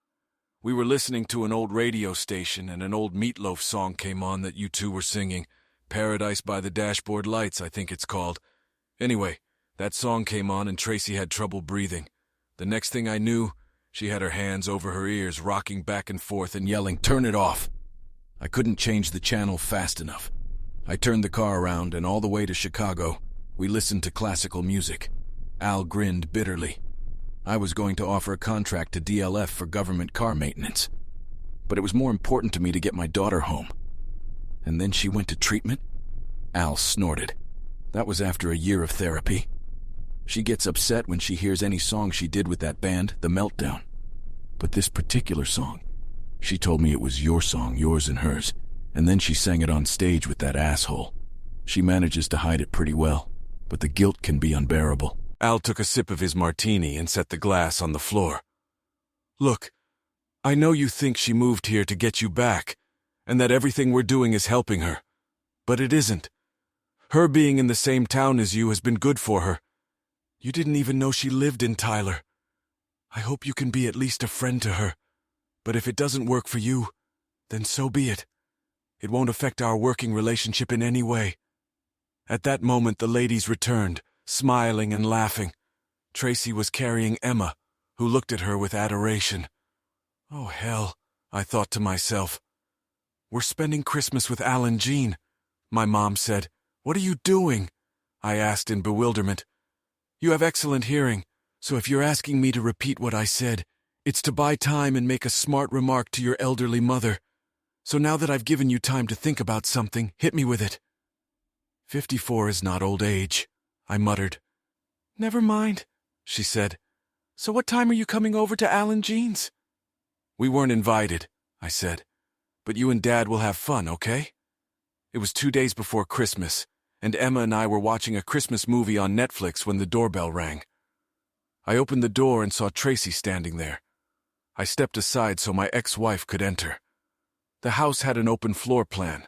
We were listening to an old radio station and an old Meatloaf song came on that you two were singing. Paradise by the Dashboard Lights, I think it's called. Anyway, that song came on and Tracy had trouble breathing. The next thing I knew, she had her hands over her ears, rocking back and forth and yelling, "Turn it off!" I couldn't change the channel fast enough. I turned the car around and all the way to Chicago, we listened to classical music. Al grinned bitterly. I was going to offer a contract to DLF for government car maintenance. But it was more important to me to get my daughter home. And then she went to treatment? Al snorted. That was after a year of therapy. She gets upset when she hears any song she did with that band, The Meltdown. But this particular song, she told me it was your song, yours and hers, and then she sang it on stage with that asshole. She manages to hide it pretty well, but the guilt can be unbearable. Al took a sip of his martini and set the glass on the floor. "Look, I know you think she moved here to get you back, and that everything we're doing is helping her. But it isn't. Her being in the same town as you has been good for her. You didn't even know she lived in Tyler. I hope you can be at least a friend to her. But if it doesn't work for you, then so be it. It won't affect our working relationship in any way." At that moment the ladies returned, smiling and laughing. Tracy was carrying Emma, who looked at her with adoration. "Oh, hell," I thought to myself. "We're spending Christmas with Al and Jean," my mom said. "What are you doing?" I asked in bewilderment. "You have excellent hearing, so if you're asking me to repeat what I said, it's to buy time and make a smart remark to your elderly mother. So now that I've given you time to think about something, hit me with it." 54 is not old age," I muttered. "Never mind," she said. "So what time are you coming over to Al and Jean's?" "We weren't invited," I said. "But you and Dad will have fun, okay?" It was 2 days before Christmas, and Emma and I were watching a Christmas movie on Netflix when the doorbell rang. I opened the door and saw Tracy standing there. I stepped aside so my ex-wife could enter. The house had an open floor plan,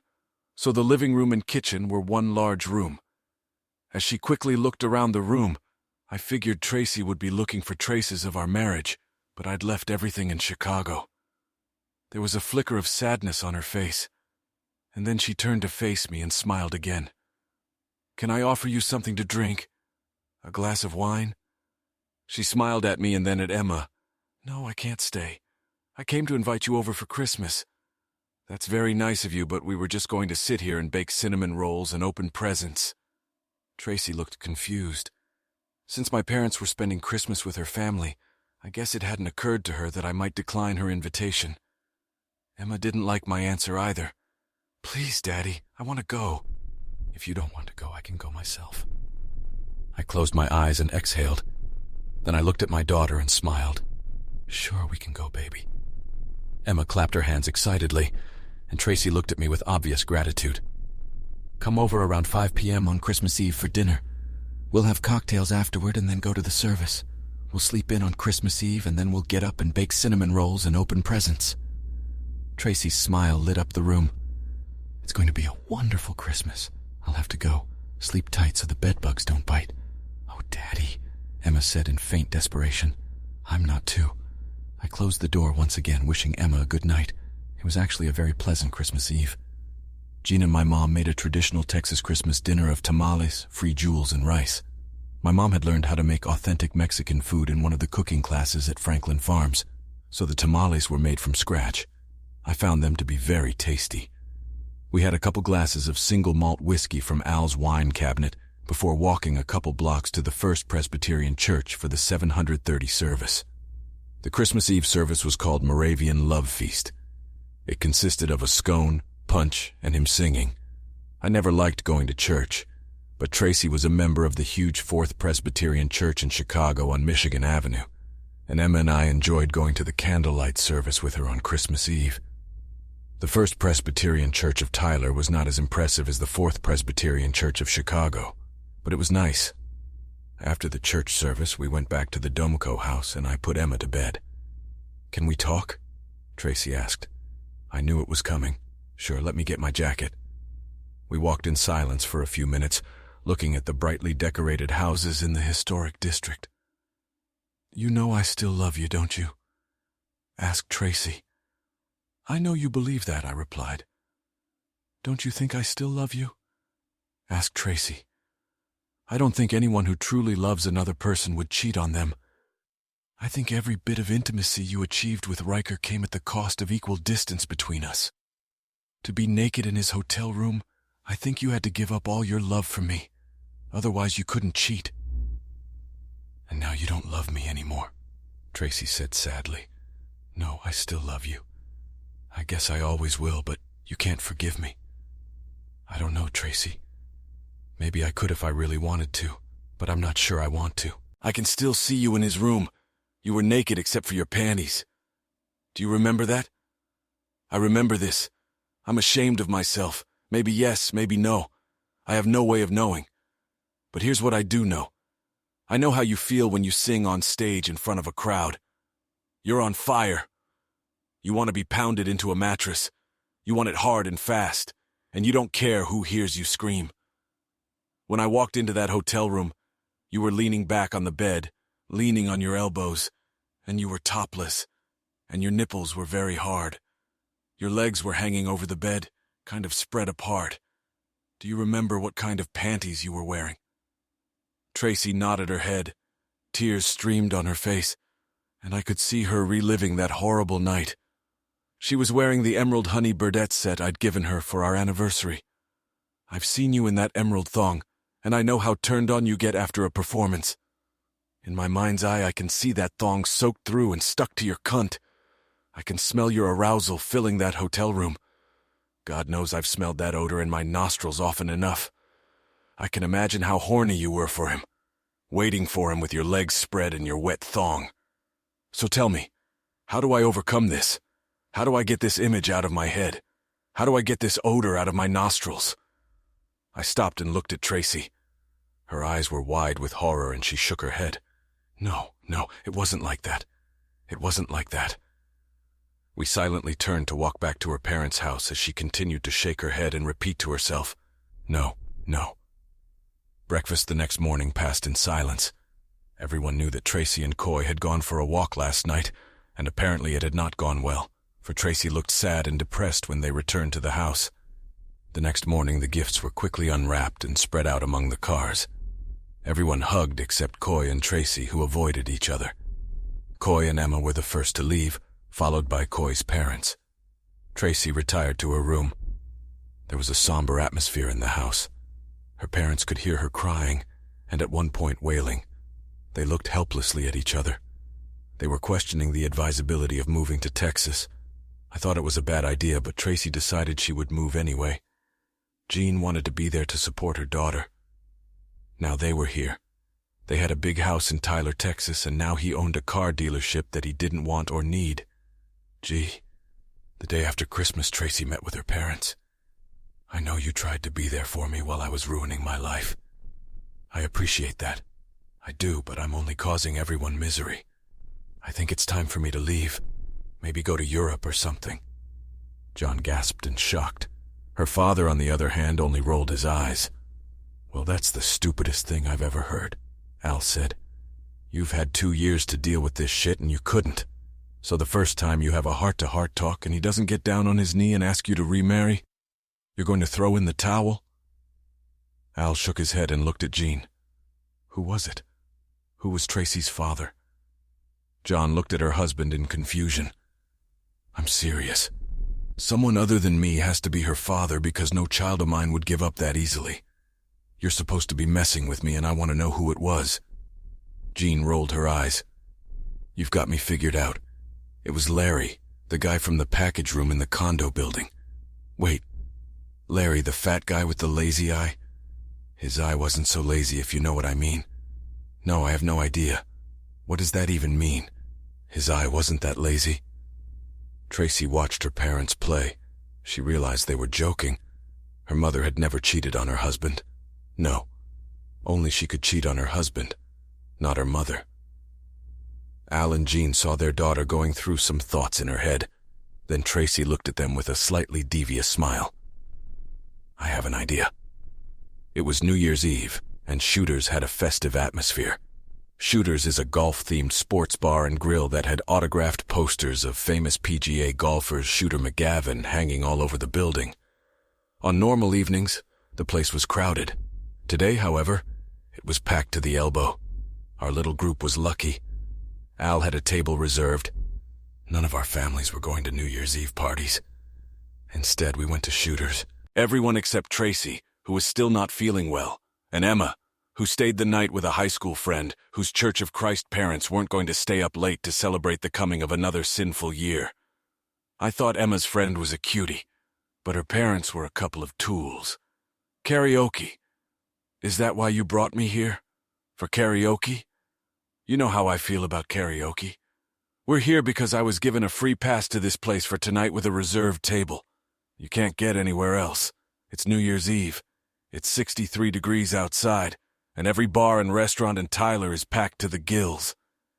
so the living room and kitchen were one large room. As she quickly looked around the room, I figured Tracy would be looking for traces of our marriage, but I'd left everything in Chicago. There was a flicker of sadness on her face, and then she turned to face me and smiled again. "Can I offer you something to drink? A glass of wine?" She smiled at me and then at Emma, No, I can't stay. I came to invite you over for Christmas. That's very nice of you, but we were just going to sit here and bake cinnamon rolls and open presents. Tracy looked confused. Since my parents were spending Christmas with her family, I guess it hadn't occurred to her that I might decline her invitation. Emma didn't like my answer either. Please, Daddy, I want to go. If you don't want to go, I can go myself. I closed my eyes and exhaled. Then I looked at my daughter and smiled. Sure, we can go, baby. Emma clapped her hands excitedly, and Tracy looked at me with obvious gratitude. Come over around 5 p.m. on Christmas Eve for dinner. We'll have cocktails afterward and then go to the service. We'll sleep in on Christmas Eve and then we'll get up and bake cinnamon rolls and open presents. Tracy's smile lit up the room. It's going to be a wonderful Christmas. I'll have to go. Sleep tight so the bedbugs don't bite. Oh, Daddy, Emma said in faint desperation. I'm not too. I closed the door once again, wishing Emma a good night. It was actually a very pleasant Christmas Eve. Jean and my mom made a traditional Texas Christmas dinner of tamales, free jewels, and rice. My mom had learned how to make authentic Mexican food in one of the cooking classes at Franklin Farms, so the tamales were made from scratch. I found them to be very tasty. We had a couple glasses of single malt whiskey from Al's wine cabinet before walking a couple blocks to the First Presbyterian Church for the 730 service. The Christmas Eve service was called Moravian Love Feast. It consisted of a scone, punch, and him singing. I never liked going to church, but Tracy was a member of the huge Fourth Presbyterian Church in Chicago on Michigan Avenue, and Emma and I enjoyed going to the candlelight service with her on Christmas Eve. The First Presbyterian Church of Tyler was not as impressive as the Fourth Presbyterian Church of Chicago, but it was nice. After the church service, we went back to the Domko house and I put Emma to bed. Can we talk? Tracy asked. I knew it was coming. Sure, let me get my jacket. We walked in silence for a few minutes, looking at the brightly decorated houses in the historic district. You know I still love you, don't you? Asked Tracy. I know you believe that, I replied. Don't you think I still love you? Asked Tracy. I don't think anyone who truly loves another person would cheat on them. I think every bit of intimacy you achieved with Riker came at the cost of equal distance between us. To be naked in his hotel room, I think you had to give up all your love for me. Otherwise you couldn't cheat. And now you don't love me anymore, Tracy said sadly. No, I still love you. I guess I always will, but you can't forgive me. I don't know, Tracy. Maybe I could if I really wanted to, but I'm not sure I want to. I can still see you in his room. You were naked except for your panties. Do you remember that? I remember this. I'm ashamed of myself. Maybe yes, maybe no. I have no way of knowing. But here's what I do know. I know how you feel when you sing on stage in front of a crowd. You're on fire. You want to be pounded into a mattress. You want it hard and fast, and you don't care who hears you scream. When I walked into that hotel room, you were leaning back on the bed, leaning on your elbows, and you were topless, and your nipples were very hard. Your legs were hanging over the bed, kind of spread apart. Do you remember what kind of panties you were wearing? Tracy nodded her head. Tears streamed on her face, and I could see her reliving that horrible night. She was wearing the emerald honey burdette set I'd given her for our anniversary. I've seen you in that emerald thong, and I know how turned on you get after a performance. In my mind's eye, I can see that thong soaked through and stuck to your cunt. I can smell your arousal filling that hotel room. God knows I've smelled that odor in my nostrils often enough. I can imagine how horny you were for him, waiting for him with your legs spread and your wet thong. So tell me, how do I overcome this? How do I get this image out of my head? How do I get this odor out of my nostrils? I stopped and looked at Tracy. Her eyes were wide with horror and she shook her head. No, it wasn't like that. It wasn't like that. We silently turned to walk back to her parents' house as she continued to shake her head and repeat to herself, No. Breakfast the next morning passed in silence. Everyone knew that Tracy and Coy had gone for a walk last night, and apparently it had not gone well, for Tracy looked sad and depressed when they returned to the house. The next morning the gifts were quickly unwrapped and spread out among the cars. Everyone hugged except Coy and Tracy, who avoided each other. Coy and Emma were the first to leave, followed by Coy's parents. Tracy retired to her room. There was a somber atmosphere in the house. Her parents could hear her crying, and at one point wailing. They looked helplessly at each other. They were questioning the advisability of moving to Texas. I thought it was a bad idea, but Tracy decided she would move anyway. Jean wanted to be there to support her daughter. Now they were here. They had a big house in Tyler, Texas, and now he owned a car dealership that he didn't want or need. Gee, the day after Christmas, Tracy met with her parents. I know you tried to be there for me while I was ruining my life. I appreciate that. I do, but I'm only causing everyone misery. I think it's time for me to leave. Maybe go to Europe or something. John gasped in shock. Her father, on the other hand, only rolled his eyes. Well, that's the stupidest thing I've ever heard, Al said. You've had 2 years to deal with this shit and you couldn't. So the first time you have a heart-to-heart talk and he doesn't get down on his knee and ask you to remarry, you're going to throw in the towel? Al shook his head and looked at Jean. Who was it? Who was Tracy's father? John looked at her husband in confusion. I'm serious. Someone other than me has to be her father because no child of mine would give up that easily. You're supposed to be messing with me and I want to know who it was. Jean rolled her eyes. You've got me figured out. It was Larry, the guy from the package room in the condo building. Wait, Larry, the fat guy with the lazy eye? His eye wasn't so lazy, if you know what I mean. No, I have no idea. What does that even mean? His eye wasn't that lazy? Tracy watched her parents play. She realized they were joking. Her mother had never cheated on her husband. No, only she could cheat on her husband, not her mother. Al and Jean saw their daughter going through some thoughts in her head. Then Tracy looked at them with a slightly devious smile. I have an idea. It was New Year's Eve, and Shooters had a festive atmosphere. Shooters is a golf-themed sports bar and grill that had autographed posters of famous PGA golfers Shooter McGavin hanging all over the building. On normal evenings, the place was crowded. Today, however, it was packed to the elbow. Our little group was lucky. Al had a table reserved. None of our families were going to New Year's Eve parties. Instead, we went to Shooters. Everyone except Tracy, who was still not feeling well, and Emma, who stayed the night with a high school friend whose Church of Christ parents weren't going to stay up late to celebrate the coming of another sinful year. I thought Emma's friend was a cutie, but her parents were a couple of tools. Karaoke. Is that why you brought me here? For karaoke? You know how I feel about karaoke. We're here because I was given a free pass to this place for tonight with a reserved table. You can't get anywhere else. It's New Year's Eve. It's 63 degrees outside, and every bar and restaurant in Tyler is packed to the gills.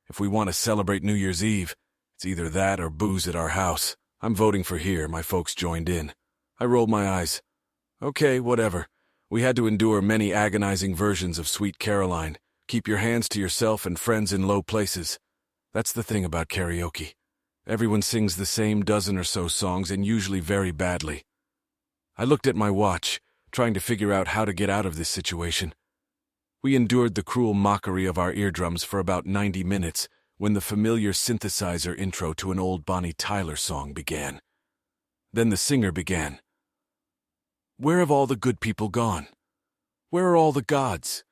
If we want to celebrate New Year's Eve, it's either that or booze at our house. I'm voting for here. My folks joined in. I rolled my eyes. Okay, whatever. We had to endure many agonizing versions of Sweet Caroline. Keep your hands to yourself and friends in low places. That's the thing about karaoke. Everyone sings the same dozen or so songs and usually very badly. I looked at my watch, trying to figure out how to get out of this situation. We endured the cruel mockery of our eardrums for about 90 minutes when the familiar synthesizer intro to an old Bonnie Tyler song began. Then the singer began. Where have all the good people gone? Where are all the gods?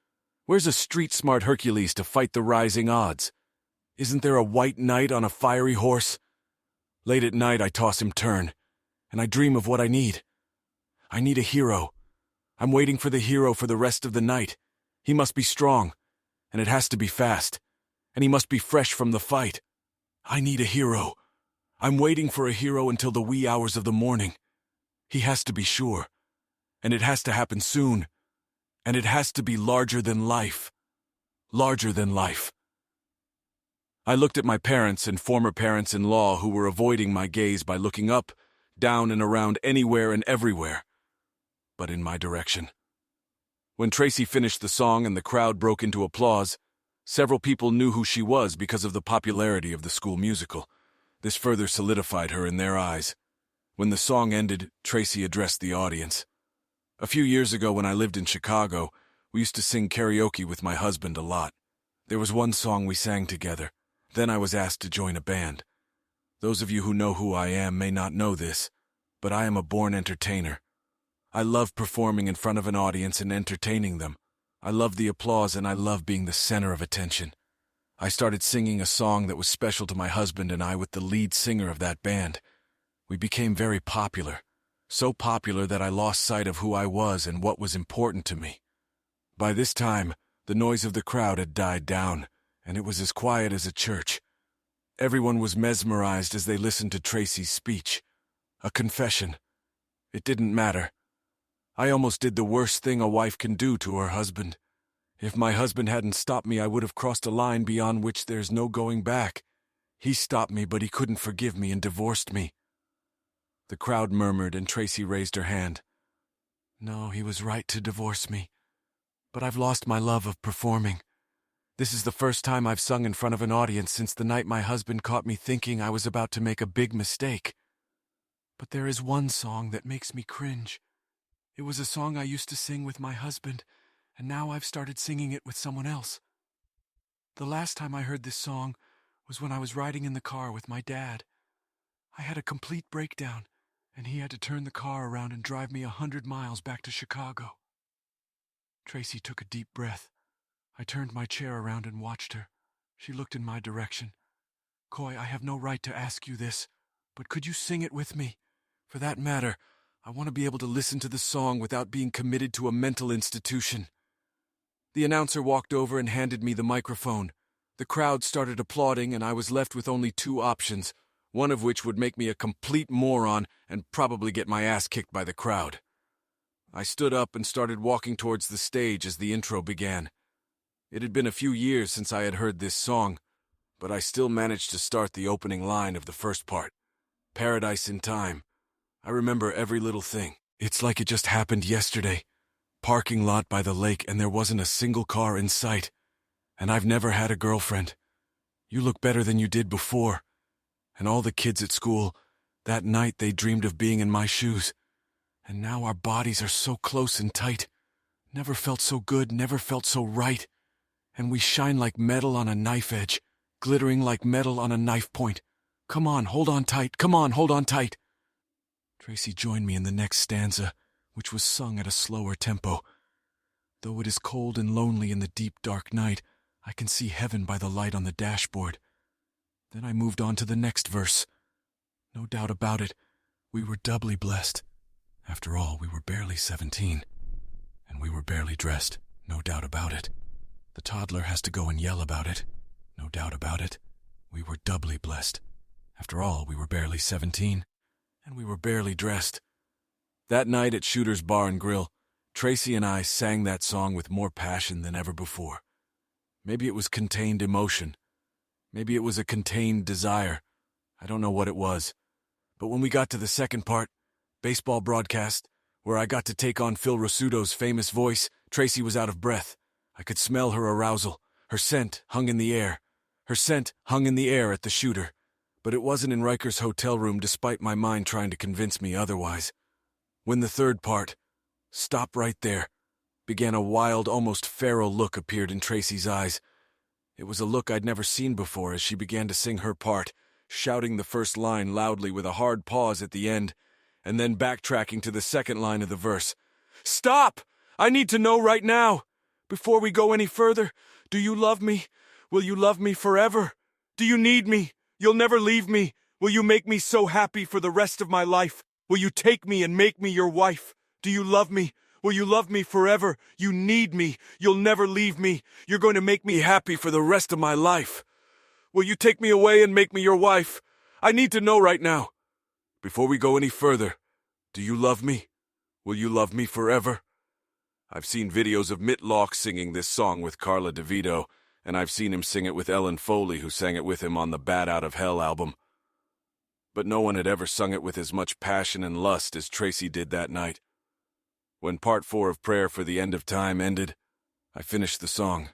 Where's a street-smart Hercules to fight the rising odds? Isn't there a white knight on a fiery horse? Late at night I toss him turn, and I dream of what I need. I need a hero. I'm waiting for the hero for the rest of the night. He must be strong, and it has to be fast, and he must be fresh from the fight. I need a hero. I'm waiting for a hero until the wee hours of the morning. He has to be sure, and it has to happen soon, and it has to be larger than life. Larger than life. I looked at my parents and former parents-in-law who were avoiding my gaze by looking up, down and around anywhere and everywhere, but in my direction. When Tracy finished the song and the crowd broke into applause, several people knew who she was because of the popularity of the school musical. This further solidified her in their eyes. When the song ended, Tracy addressed the audience. A few years ago when I lived in Chicago, we used to sing karaoke with my husband a lot. There was one song we sang together. Then I was asked to join a band. Those of you who know who I am may not know this, but I am a born entertainer. I love performing in front of an audience and entertaining them. I love the applause and I love being the center of attention. I started singing a song that was special to my husband and I with the lead singer of that band. We became very popular, so popular that I lost sight of who I was and what was important to me. By this time, the noise of the crowd had died down, and it was as quiet as a church. Everyone was mesmerized as they listened to Tracy's speech. A confession. It didn't matter. I almost did the worst thing a wife can do to her husband. If my husband hadn't stopped me, I would have crossed a line beyond which there's no going back. He stopped me, but he couldn't forgive me and divorced me. The crowd murmured, and Tracy raised her hand. No, he was right to divorce me. But I've lost my love of performing. This is the first time I've sung in front of an audience since the night my husband caught me thinking I was about to make a big mistake. But there is one song that makes me cringe. It was a song I used to sing with my husband, and now I've started singing it with someone else. The last time I heard this song was when I was riding in the car with my dad. I had a complete breakdown, and he had to turn the car around and drive me 100 miles back to Chicago. Tracy took a deep breath. I turned my chair around and watched her. She looked in my direction. Coy, I have no right to ask you this, but could you sing it with me? For that matter, I want to be able to listen to the song without being committed to a mental institution. The announcer walked over and handed me the microphone. The crowd started applauding, and I was left with only two options, one of which would make me a complete moron and probably get my ass kicked by the crowd. I stood up and started walking towards the stage as the intro began. It had been a few years since I had heard this song, but I still managed to start the opening line of the first part. Paradise in Time. I remember every little thing. It's like it just happened yesterday. Parking lot by the lake, and there wasn't a single car in sight. And I've never had a girlfriend. You look better than you did before. And all the kids at school, that night they dreamed of being in my shoes. And now our bodies are so close and tight. Never felt so good, never felt so right. And we shine like metal on a knife edge, glittering like metal on a knife point. Come on, hold on tight. Come on, hold on tight. Tracy joined me in the next stanza, which was sung at a slower tempo. Though it is cold and lonely in the deep, dark night, I can see heaven by the light on the dashboard. Then I moved on to the next verse. No doubt about it, we were doubly blessed. After all, we were barely 17. And we were barely dressed, no doubt about it. The toddler has to go and yell about it. No doubt about it. We were doubly blessed. After all, we were barely 17. And we were barely dressed. That night at Shooter's Bar and Grill, Tracy and I sang that song with more passion than ever before. Maybe it was contained emotion. Maybe it was a contained desire. I don't know what it was. But when we got to the second part, baseball broadcast, where I got to take on Phil Rizzuto's famous voice, Tracy was out of breath. I could smell her arousal. Her scent hung in the air. Her scent hung in the air at the Shooter. But it wasn't in Riker's hotel room despite my mind trying to convince me otherwise. When the third part, Stop Right There, began, a wild, almost feral look appeared in Tracy's eyes. It was a look I'd never seen before as she began to sing her part, shouting the first line loudly with a hard pause at the end, and then backtracking to the second line of the verse. Stop! I need to know right now. Before we go any further, do you love me? Will you love me forever? Do you need me? You'll never leave me. Will you make me so happy for the rest of my life? Will you take me and make me your wife? Do you love me? Will you love me forever? You need me. You'll never leave me. You're going to make me happy for the rest of my life. Will you take me away and make me your wife? I need to know right now. Before we go any further, do you love me? Will you love me forever? I've seen videos of Mitlock singing this song with Carla DeVito, and I've seen him sing it with Ellen Foley, who sang it with him on the Bat Out of Hell album. But no one had ever sung it with as much passion and lust as Tracy did that night. When part 4 of Prayer for the End of Time ended, I finished the song.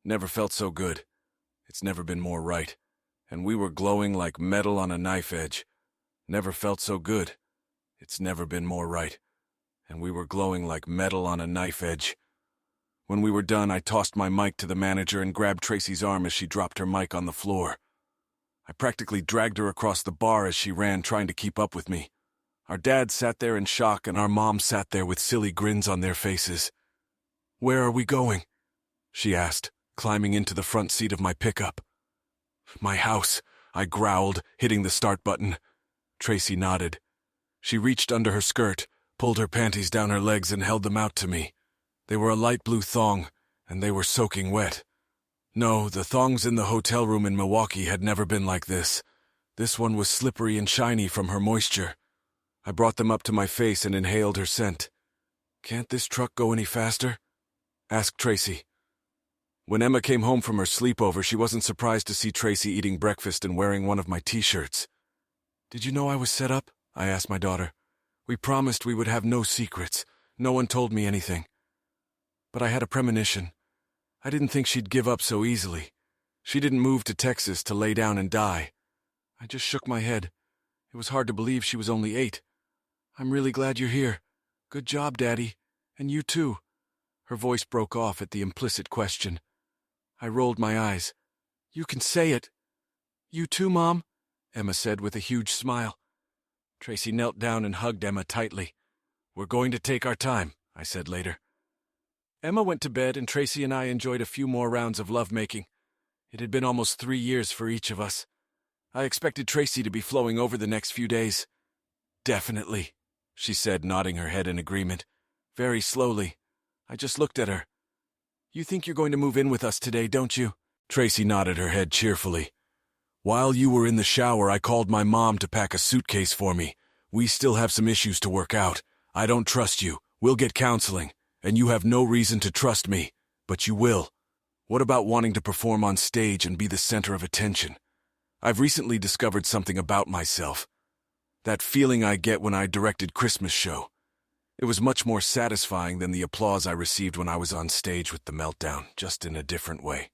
Never felt so good. It's never been more right. And we were glowing like metal on a knife edge. Never felt so good. It's never been more right. And we were glowing like metal on a knife edge. When we were done, I tossed my mic to the manager and grabbed Tracy's arm as she dropped her mic on the floor. I practically dragged her across the bar as she ran, trying to keep up with me. Our dad sat there in shock, and our mom sat there with silly grins on their faces. "Where are we going?" she asked, climbing into the front seat of my pickup. "My house," I growled, hitting the start button. Tracy nodded. She reached under her skirt, pulled her panties down her legs, and held them out to me. They were a light blue thong, and they were soaking wet. No, the thongs in the hotel room in Milwaukee had never been like this. This one was slippery and shiny from her moisture. I brought them up to my face and inhaled her scent. "Can't this truck go any faster?" asked Tracy. When Emma came home from her sleepover, she wasn't surprised to see Tracy eating breakfast and wearing one of my t-shirts. "Did you know I was set up?" I asked my daughter. "We promised we would have no secrets. No one told me anything. But I had a premonition. I didn't think she'd give up so easily. She didn't move to Texas to lay down and die." I just shook my head. It was hard to believe she was only 8. "I'm really glad you're here. Good job, Daddy. And you too." Her voice broke off at the implicit question. I rolled my eyes. "You can say it." "You too, Mom?" Emma said with a huge smile. Tracy knelt down and hugged Emma tightly. "We're going to take our time," I said later. Emma went to bed, and Tracy and I enjoyed a few more rounds of lovemaking. It had been almost 3 years for each of us. I expected Tracy to be flowing over the next few days. "Definitely," she said, nodding her head in agreement. Very slowly. I just looked at her. "You think you're going to move in with us today, don't you?" Tracy nodded her head cheerfully. "While you were in the shower, I called my mom to pack a suitcase for me. We still have some issues to work out. I don't trust you. We'll get counseling. And you have no reason to trust me, but you will. What about wanting to perform on stage and be the center of attention? I've recently discovered something about myself. That feeling I get when I directed Christmas show. It was much more satisfying than the applause I received when I was on stage with The Meltdown, just in a different way.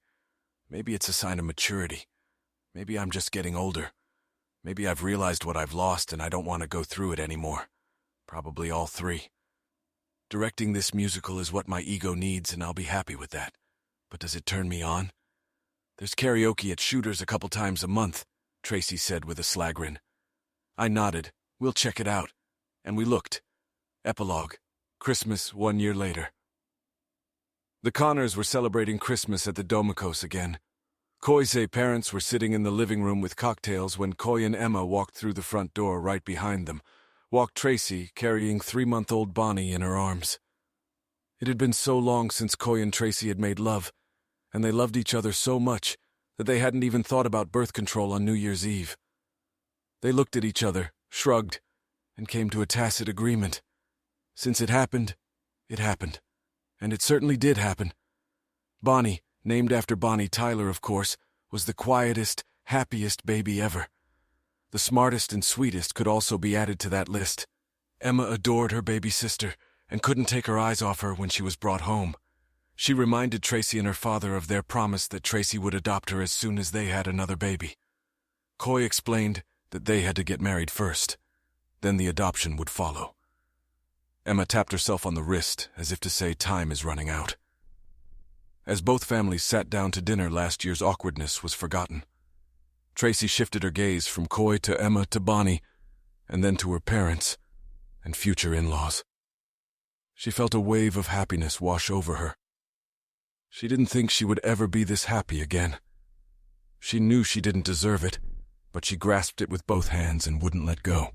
Maybe it's a sign of maturity. Maybe I'm just getting older. Maybe I've realized what I've lost and I don't want to go through it anymore. Probably all 3. Directing this musical is what my ego needs, and I'll be happy with that. But does it turn me on? "There's karaoke at Shooter's a couple times a month," Tracy said with a slagrin. I nodded. "We'll check it out." And we looked. Epilogue. Christmas 1 year later. The Connors were celebrating Christmas at the Domikos again. Koi's parents were sitting in the living room with cocktails when Koi and Emma walked through the front door. Right behind them walked Tracy, carrying 3-month-old Bonnie in her arms. It had been so long since Koi and Tracy had made love, and they loved each other so much that they hadn't even thought about birth control on New Year's Eve. They looked at each other, shrugged, and came to a tacit agreement. Since it happened, and it certainly did happen. Bonnie, named after Bonnie Tyler, of course, was the quietest, happiest baby ever. The smartest and sweetest could also be added to that list. Emma adored her baby sister and couldn't take her eyes off her when she was brought home. She reminded Tracy and her father of their promise that Tracy would adopt her as soon as they had another baby. Koi explained that they had to get married first. Then the adoption would follow. Emma tapped herself on the wrist as if to say time is running out. As both families sat down to dinner, last year's awkwardness was forgotten. Tracy shifted her gaze from Koi to Emma to Bonnie, and then to her parents and future in-laws. She felt a wave of happiness wash over her. She didn't think she would ever be this happy again. She knew she didn't deserve it, but she grasped it with both hands and wouldn't let go.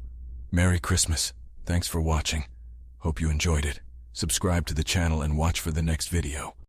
Merry Christmas. Thanks for watching. Hope you enjoyed it. Subscribe to the channel and watch for the next video.